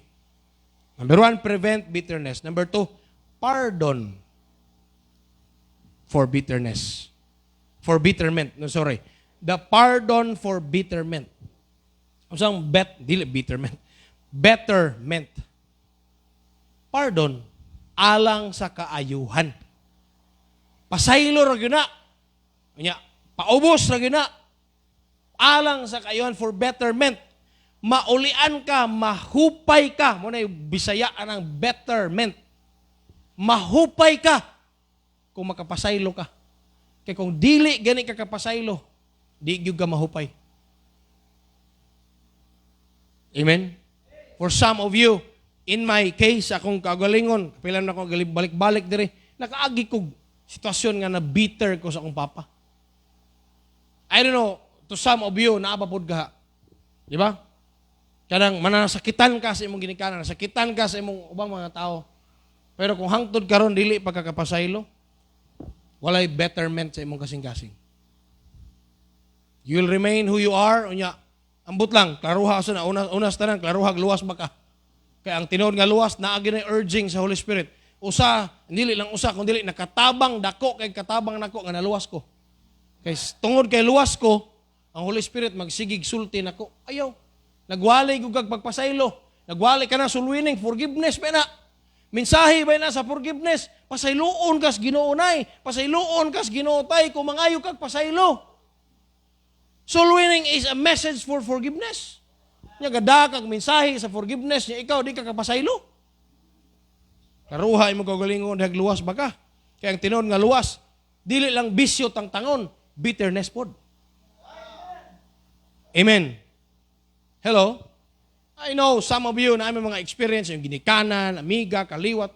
Number 1, prevent bitterness. Number 2, pardon for bitterness. For bitterment. No, sorry. The pardon for bitterment. Usang dili bitterment. Betterment. Pardon. Alang sa kaayuhan. Pasaylo ra gyud na. Unya, paubos ra gyud na. Alang sa kaayuhan for betterment. Maulian ka, mahupay ka. Muna yung Bisayaan ng betterment. Mahupay ka kung makapasaylo ka. Kaya kung dili gani ka kapasaylo, di gyud ka mahupay. Amen? For some of you, in my case, akong kagalingon, kapilan na akong balik-balik diri, nakaagi kog sitwasyon nga na bitter ko sa akong papa. I don't know, to some of you, naabapod ka. Di ba? Kanang manasakitan ka sa imong ginikanan, nasakitan ka sa imong ubang mga tao. Pero kung hangtod karon dili pagkakapasaylo, walay betterment sa imong kasing-kasing. You will remain who you are, unya. Ambot lang, klaruha sa na unas tanan, klaruhag luwas ba ka? Kaya ang tinuod nga luwas naa gyud urging sa Holy Spirit. Usa, dili lang usa kun dili nakatabang dako kay katabang nako nga naluwas ko. Kay tungod kay luwas ko, ang Holy Spirit magsigig sulti nako. Ayaw. Nagwalay ko kag pagpasaylo. Nagwalay ka na sulwining forgiveness pa na. Mensahe ba na sa forgiveness? Pasayloon kas Ginoonay. Pasayloon kas Ginootay kung mangayo kag pasaylo. Sulwining is a message for forgiveness. Nya gada kag mensahe sa forgiveness nya ikaw di ka kapasaylo. Karuha imo kaugalingon dag luwas ba ka? Kaya ang tinon nga luwas, dili lang bisyo tang tangon, bitterness pod. Amen. Hello? I know some of you na may mga experience yung ginikanan, amiga, kaliwat.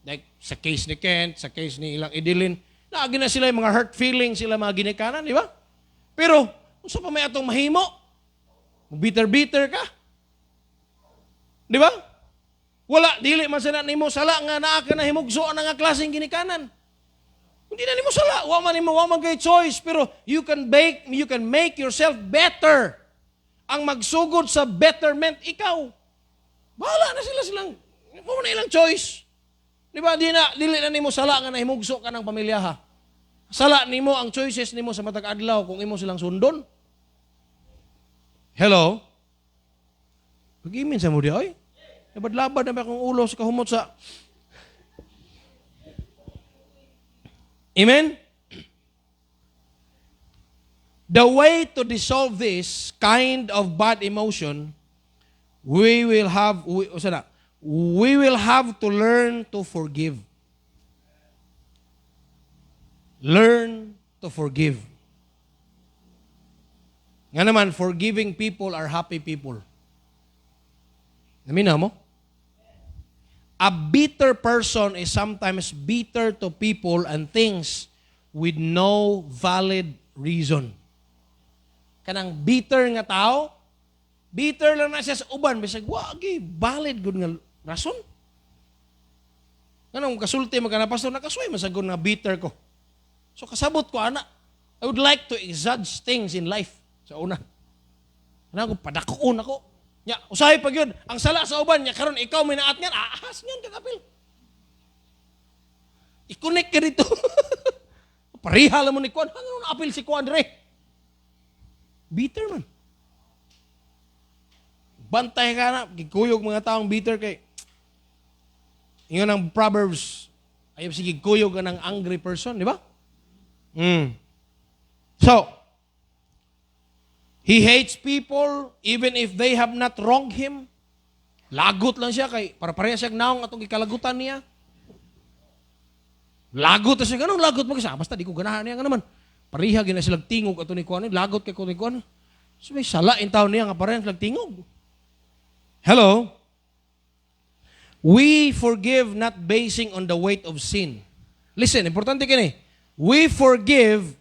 Like sa case ni Kent, sa case ni ilang Idilin, naagi na sila yung mga hurt feelings, sila mga ginikanan, di ba? Pero, kung sa pa may atong mahimo, bitter-bitter ka. Di ba? Wala, dili man sana nimo sala nga naa ka na himugso na nga klaseng ginikanan. Hindi na nimo sala, wa man kay choice, pero you can make yourself better. Ang magsugod sa betterment ikaw. Bahala na silang mo na ilang choice. Di ba? Dili na nimo sala nga nahimugso ka ng pamilyaha. Sala nimo ang choices nimo sa matag adlaw kung imo silang sundon. Hello? Pag-imin sa mo di oy. Labad-labad na ba akong ulo sa kahumot sa... Amen? The way to dissolve this kind of bad emotion, we will have to learn to forgive. Learn to forgive. Nga naman, forgiving people are happy people. Naminaw mo? A bitter person is sometimes bitter to people and things with no valid reason. Kanang bitter nga tao, bitter lang na siya sa uban, bisag, wagi, valid good nga rason. Kanang kasulti magkana pastor, nakasway masagod nga bitter ko. So kasabot ko, ana, I would like to exage things in life. Sa una. Ano ko, padakoon ako. Nya, usahay pag yun, ang sala sa uban, nya karon ikaw may naat niyan, ahas niyan, kakapil. I-connect ka dito. Parihala mo ni Kwan, ano na-apil si Kwan, Dre? Bitter man. Bantay ka na, gigkuyog mga taong bitter kay. Ingon ang Proverbs, ayaw sige gigkuyog ka ng angry person, di ba? So, he hates people even if they have not wronged him. Lagot lang siya kay para pareha siya naong atong ikalagutan niya. Lagot na siya, ganun lagot mo kasi, basta di ko ganahan niya, nga naman. Pareha gina silang tingog ato ni Kuan, lagot kay ni Kuan. So may sala in taon niya nga pareha silang tingog. Hello? We forgive not basing on the weight of sin. Listen, importante kini. We forgive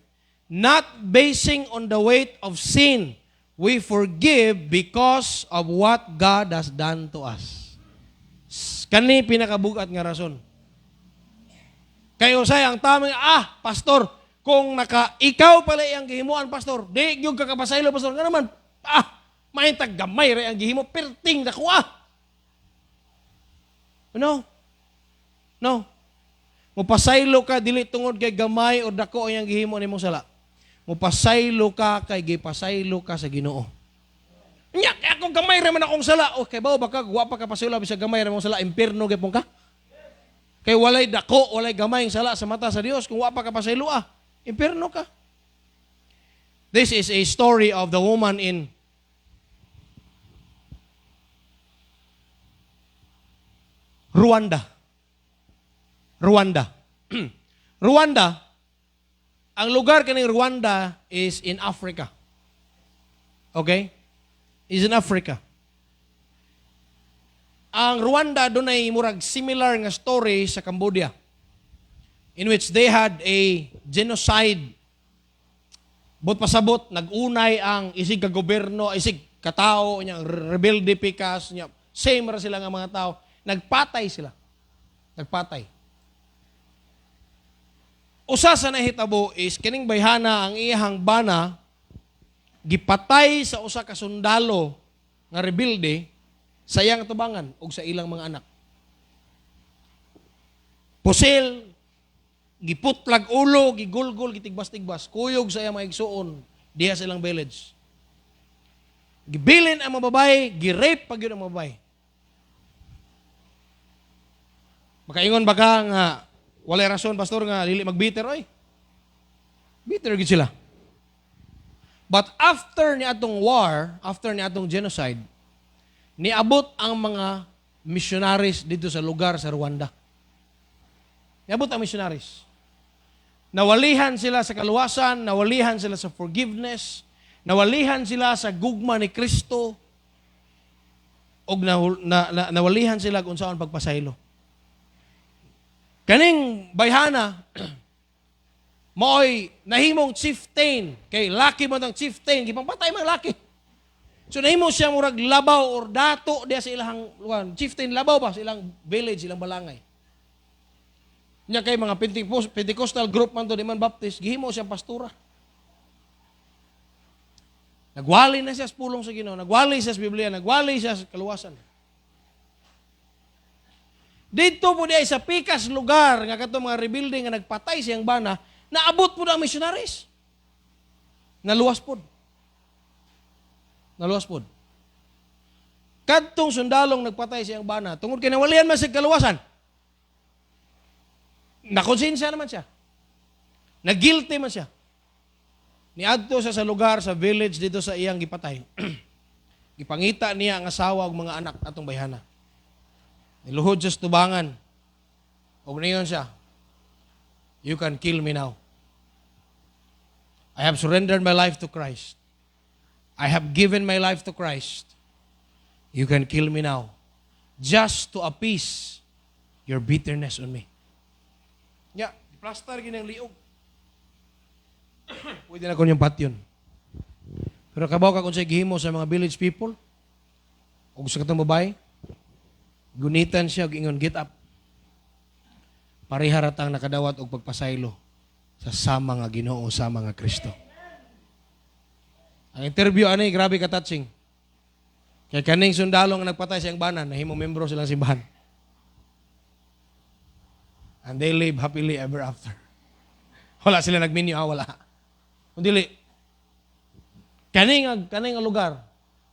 not basing on the weight of sin. We forgive because of what God has done to us. Kani pinakabugat nga rason. Kayo say ang tamang, pastor, kung ikaw pala ang gihimuan, pastor, di yung kakapasaylo, pastor, nga naman, mahintag gamay rin ang gihimo, perting na kuha. No. Mupasaylo ka, dili tungod kay gamay o dako ang gihimo ni mong sala. Mupasaylo ka, kay gipasaylo ka sa Ginoo. Nya, kaya kung gamay rin man akong sala, okay ba, baka guwa pa ka pasaylo, bisa gamay rin mong sala, impirno gipong ka. Kay walay dako, walay gamay ang sala sa mata sa Dios, kung guwa pa ka pasaylo, impirno ka. This is a story of the woman in Rwanda. Rwanda, ang lugar kaning Rwanda is in Africa. Okay? Is in Africa. Ang Rwanda doon ay murag similar nga story sa Cambodia, in which they had a genocide. Bot pasabot, nag-unay ang isig kagoberno, isig katao, rebelde pikas, same ra sila nga mga tao. Nagpatay sila. Usa sa nahitabo is kining bayhana ang iyang bana gipatay sa usa ka sundalo nga rebelde sa iyang tubangan ug sa ilang mga anak. Pusil, giputlag ulo, gigulgol, gitigbas-tigbas, kuyog sa iyang mga igsuon diha sa ilang village. Gibilin ang mga babae, girape pag yun ang mga babae. Makaingon ba ka nga walay rason, pastor, nga dili magbitter, oy? Bitter gid sila. But after ni atong war, after ni atong genocide, niabot ang mga missionaries dito sa lugar sa Rwanda. Niabot ang missionaries. Nawalihan sila sa kaluwasan, nawalihan sila sa forgiveness, nawalihan sila sa gugma ni Kristo, o nawalihan sila kung saan pagpasaylo. Kaning bayhana, maoy nahimong chieftain, kay laki mo ng chieftain, gipangpatay mang laki. So nahimo siya murag labaw or dato diya sa ilang chieftain labaw ba sa ilang village, ilang balangay. Nya kay mga Pentecostal group man to di man Baptist, gihimo siyang pastura. Nagwali na siya sa pulong sa Ginoo, nagwali siya sa Biblia, nagwali siya sa kaluwasan. Dito po diay sa pikas lugar nga kato mga rebuilding nga nagpatay siyang bana, naabot po na ang missionaries. Naluwas pod. Naluwas pod. Kadtong sundalong nagpatay siyang bana, tungod kay nawalian man sa kaluwasan. Nakonsensya naman siya. Nag-guilty man siya. Niadto siya sa lugar, sa village dito sa iyang gipatay. Gipangita niya ang asawa ug mga anak atong bayhana. Niluhod siya sa tubangan. O niyon siya, you can kill me now. I have surrendered my life to Christ. I have given my life to Christ. You can kill me now. Just to appease your bitterness on me. Ya, plaster ginang liog. Pwede na ko niyang patyon. Pero kabaw ka kung sa gihimo sa mga village people, o sa katong babae, gunitan siya og ingon, get up. Pariharatang nakadawat og pagpasaylo sa sama nga Ginoo, sama nga Kristo. Ang interview ani grabe ka touching. Kay kaning sundalo nga nagpatay siyang banan, nahimong membro silang simbahan. And they live happily ever after. Wala sila nagminyo, wala. Kundi kaning lugar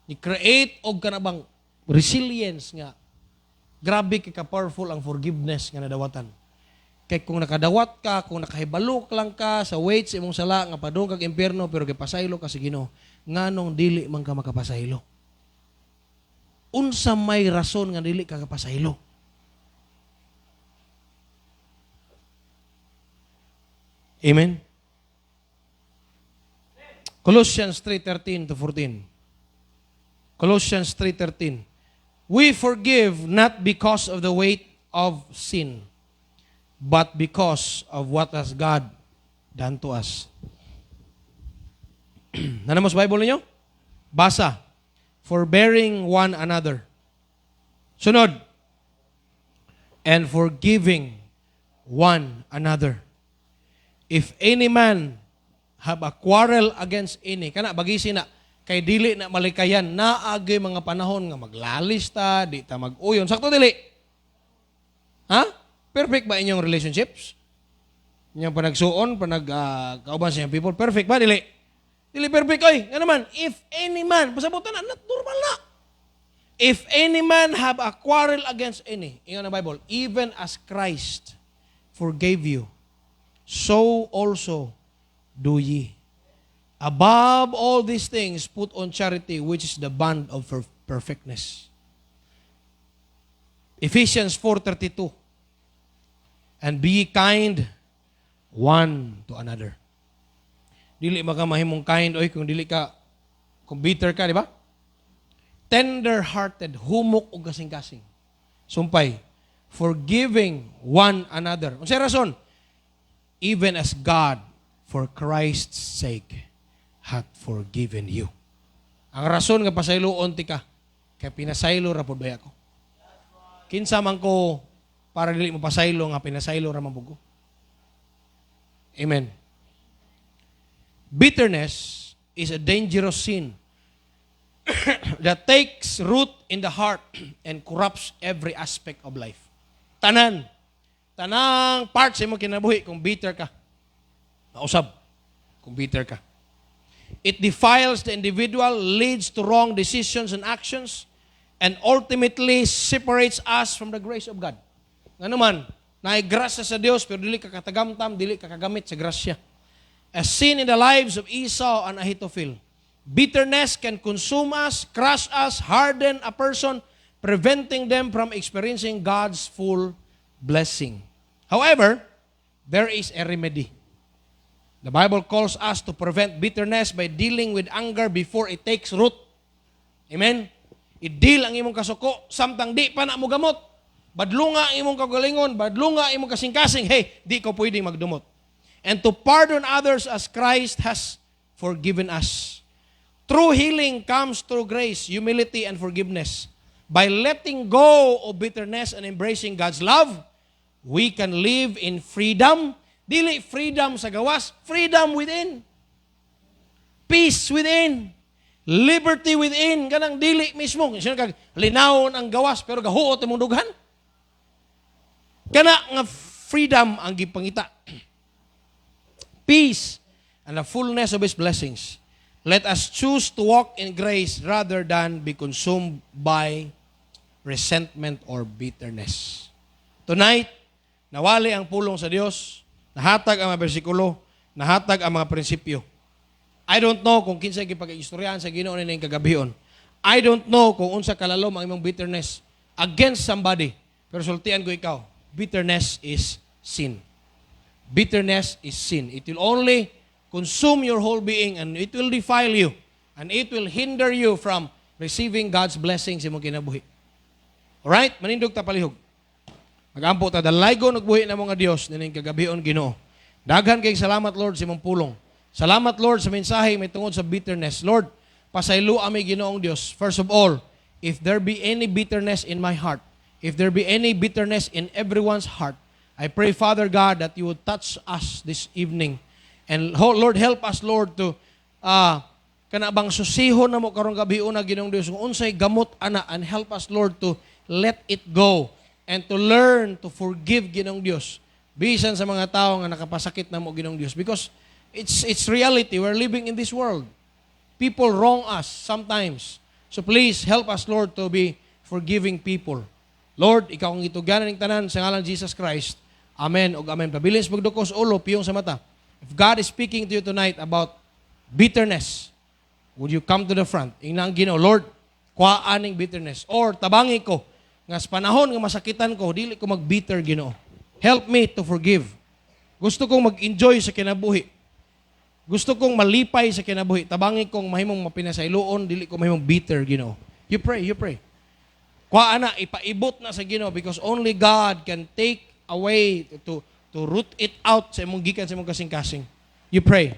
ni-create og kanabang resilience nga grabe kay ka-powerful ang forgiveness nga nadawatan. Kay kung nakadawat ka, kung nakahibalok lang ka sa weight sa imong sala nga padung kag impyerno pero kay pasaylo ka sa Ginoo, nganong dili man ka makapasaylo? Unsa may rason nga dili ka kapasaylo? Amen. Colossians 3:13 to 14. Colossians 3:13. We forgive not because of the weight of sin, but because of what has God done to us. Nanamos Bible ninyo? Basa. Forbearing one another. Sunod. And forgiving one another. If any man have a quarrel against any, kana bagisi na, kay dili na malikayan, naagi mga panahon nga maglalis ta, di ta mag-uyon. Sakto dili? Ha? Perfect ba inyong relationships? Inyong panagsuon, kauban sa inyong people, perfect ba? Dili? Dili perfect, oy. Nga naman, if any man, pasabutan na, normal na. If any man have a quarrel against any, ingon ang Bible, even as Christ forgave you, so also do ye. Above all these things, put on charity, which is the bond of perfectness. Ephesians 4:32. And be kind one to another. Dili makamahimong kind, oy, kung bitter ka, di ba? Tender-hearted, humok o kasing-kasing. Sumpay, forgiving one another. Unsay rason? Even as God, for Christ's sake, hath forgiven you. Ang rason nga pasayloon ti ka, kay pinasaylo ra pod baya ko. Kinsa man ko para dili mo pasaylo nga pinasaylo ra mabugo. Amen. Bitterness is a dangerous sin that takes root in the heart and corrupts every aspect of life. Tanang parts mo kinabuhi kung bitter ka. Mausab kung bitter ka. It defiles the individual, leads to wrong decisions and actions, and ultimately separates us from the grace of God. Nga naman, naigrasya sa Dios pero dili ka katagamtam, dili ka kagamit sa grasya. As seen in the lives of Esau and Ahithophel, bitterness can consume us, crush us, harden a person, preventing them from experiencing God's full blessing. However, there is a remedy. The Bible calls us to prevent bitterness by dealing with anger before it takes root. Amen? I-deal ang imong kasuko, samtang di pa na mo gamot. Badlunga ang imong kagalingon, badlunga ang imong kasing-kasing, hey, di ko pwedeng magdumot. And to pardon others as Christ has forgiven us. True healing comes through grace, humility, and forgiveness. By letting go of bitterness and embracing God's love, we can live in freedom. Dili freedom sa gawas, freedom within. Peace within. Liberty within. Ganang dili mismo. Sino kag linawon ang gawas pero gahuot imong dughan? Kana nga freedom ang gipangita. Peace and the fullness of His blessings. Let us choose to walk in grace rather than be consumed by resentment or bitterness. Tonight, nawali ang pulong sa Dios, nahatag ang mga bersikulo, nahatag ang mga prinsipyo. I don't know kung kinsa gipag-istoryahan sa Ginoo nining kagabihon. I don't know kung unsa kalalom ang imong bitterness against somebody. Pero sultian ko ikaw, bitterness is sin. Bitterness is sin. It will only consume your whole being and it will defile you and it will hinder you from receiving God's blessings sa imong kinabuhi. Alright? Manindog ta palihog. Magampo ta dalaygo nagbuhi na mga Dios nining kagabihon Ginoo. Daghan kay salamat Lord sa imong pulong. Salamat Lord sa mensahe may tungod sa bitterness. Lord, pasaylo ami Ginoong Dios. First of all, if there be any bitterness in my heart, if there be any bitterness in everyone's heart, I pray Father God that you would touch us this evening. And Lord, help us Lord to kanabang susihon na mo karong gabi una Ginoong Dios kung unsay gamot ana, and help us Lord to let it go and to learn to forgive Ginoong Dios. Bisan sa mga tao nga nakapasakit na mo Ginoong Dios, because it's reality. We're living in this world. People wrong us sometimes. So please help us, Lord, to be forgiving people. Lord, ikaw ang ituganan ng tanan sa ngalan Jesus Christ. Amen o amen. Pabilis pagdukos ulo, piyong sa mata. If God is speaking to you tonight about bitterness, would you come to the front? Ingnan Ginoo, Lord, kuhaan ng bitterness. Or tabangi ko, nga sa panahon nga masakitan ko, dili ko mag-bitter Ginoo. Help me to forgive. Gusto kong mag-enjoy sa kinabuhi. Gusto kong malipay sa kinabuhi. Tabangi kong mahimong mapinasayloon, dili ko mahimong bitter, Ginoo. You pray, you pray. Kuha na, ipaibot na sa Ginoo because only God can take away to root it out sa imong gikan sa imong kasing-kasing. You pray.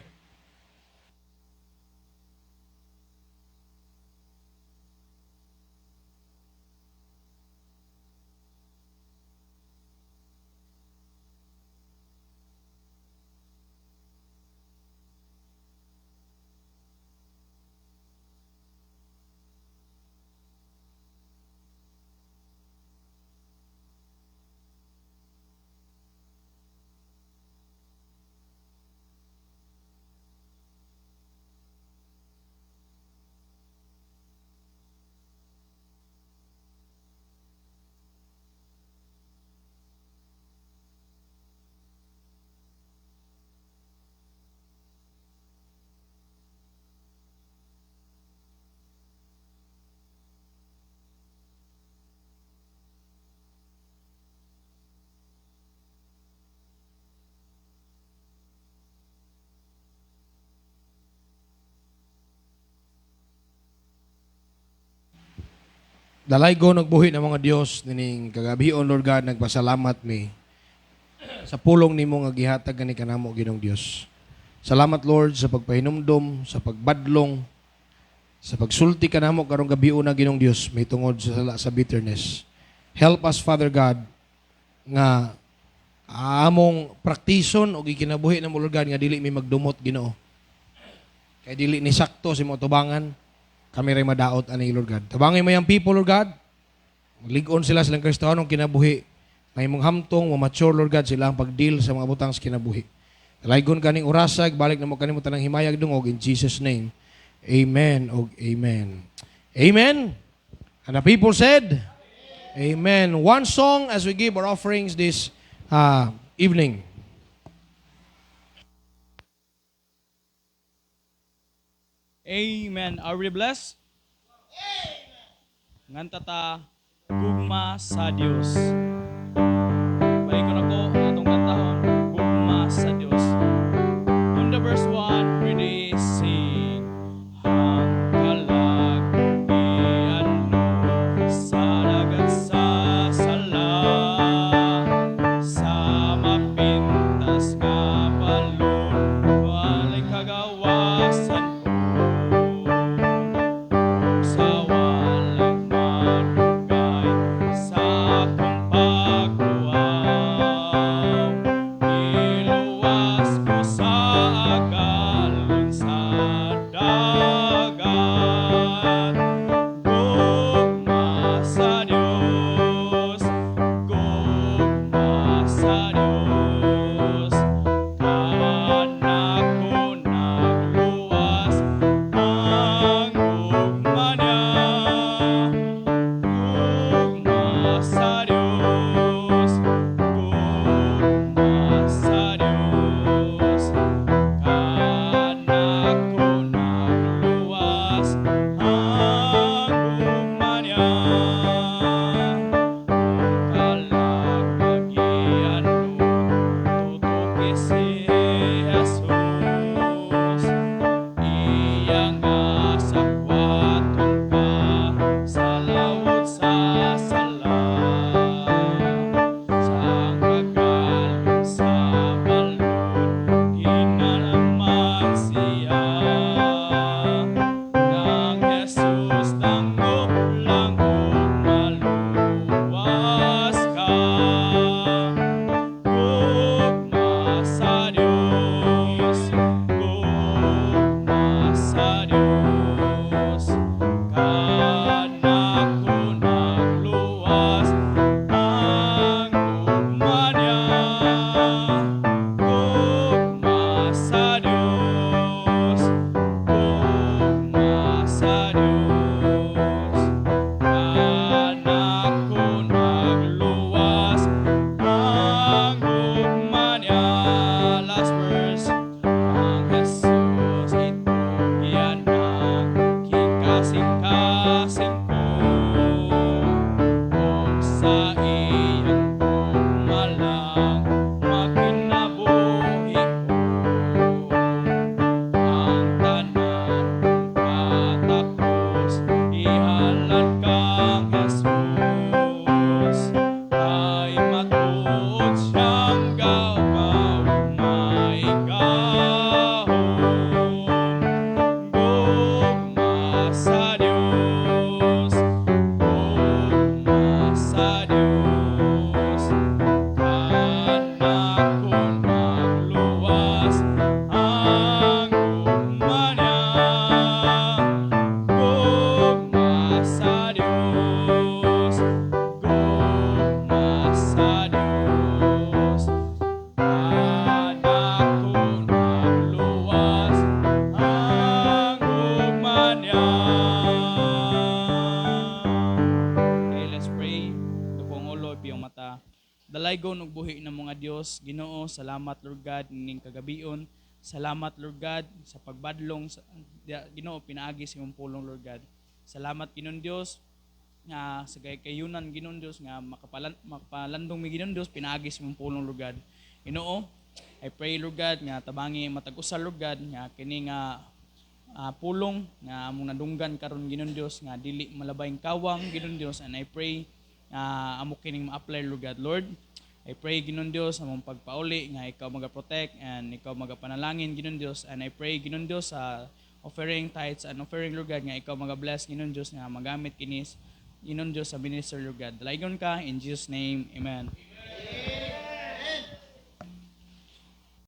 Dalaygo nagbuhi ng mga Dios nining kagabion, Lord God, nagpasalamat mi sa pulong nimo nga gihatag kani kanamo Ginoong Dios. Salamat Lord sa pagpahinumdom, sa pagbadlong, sa pagsulti kanamo karong gabion na Ginoong Dios may tungod sa bitterness. Help us Father God nga among praktison o gikinabuhi na mo Lord God nga dili mi magdumot Ginoo. Kay dili ni sakto sa imong tubangan. Kami rin madaot ani Lord God. Tabangin mo yung people, Lord God. Magligon sila silang Kristiyanong kinabuhi. May mong hamtong, mature, Lord God, sila ang pag-deal sa mga butang sa kinabuhi. Talaygon kaning orasag, balik na mo kaning tanang himayag dungog in Jesus' name. Amen o amen. Amen. And the people said, Amen. One song as we give our offerings this evening. Amen. Are we blessed? Amen. Nganta ta gugma sa Dios. Balik ko na ko atong dalaygon ug buhi ng mga Dios. Ginoo, salamat Lord God ning kagabion. Salamat Lord God sa pagbadlong Ginoo pinaagi sa imong pulong Lord God. Salamat Ginoong Dios nga sa kayunan Ginoong Dios nga makapalandong mi Ginoong Dios pinaagi sa imong pulong Lord God. Ginoo, I pray Lord God nga tabangi matag-usa Lord God nga kini nga pulong nga among nadunggan karon Ginoong Dios nga dili malabayng kawang Ginoong Dios, and I pray amo kining ma-apply Lord God. Lord, I pray Ginoong Dios among pagpauli nga ikaw maga-protect and ikaw magapanalangin Ginoong Dios, and I pray Ginoong Dios sa offering tithes and offering Lord God nga ikaw maga-bless Ginoong Dios nga magamit kinis Ginoong Diyos sa minister Lord God. Dalaygon ka in Jesus name. Amen.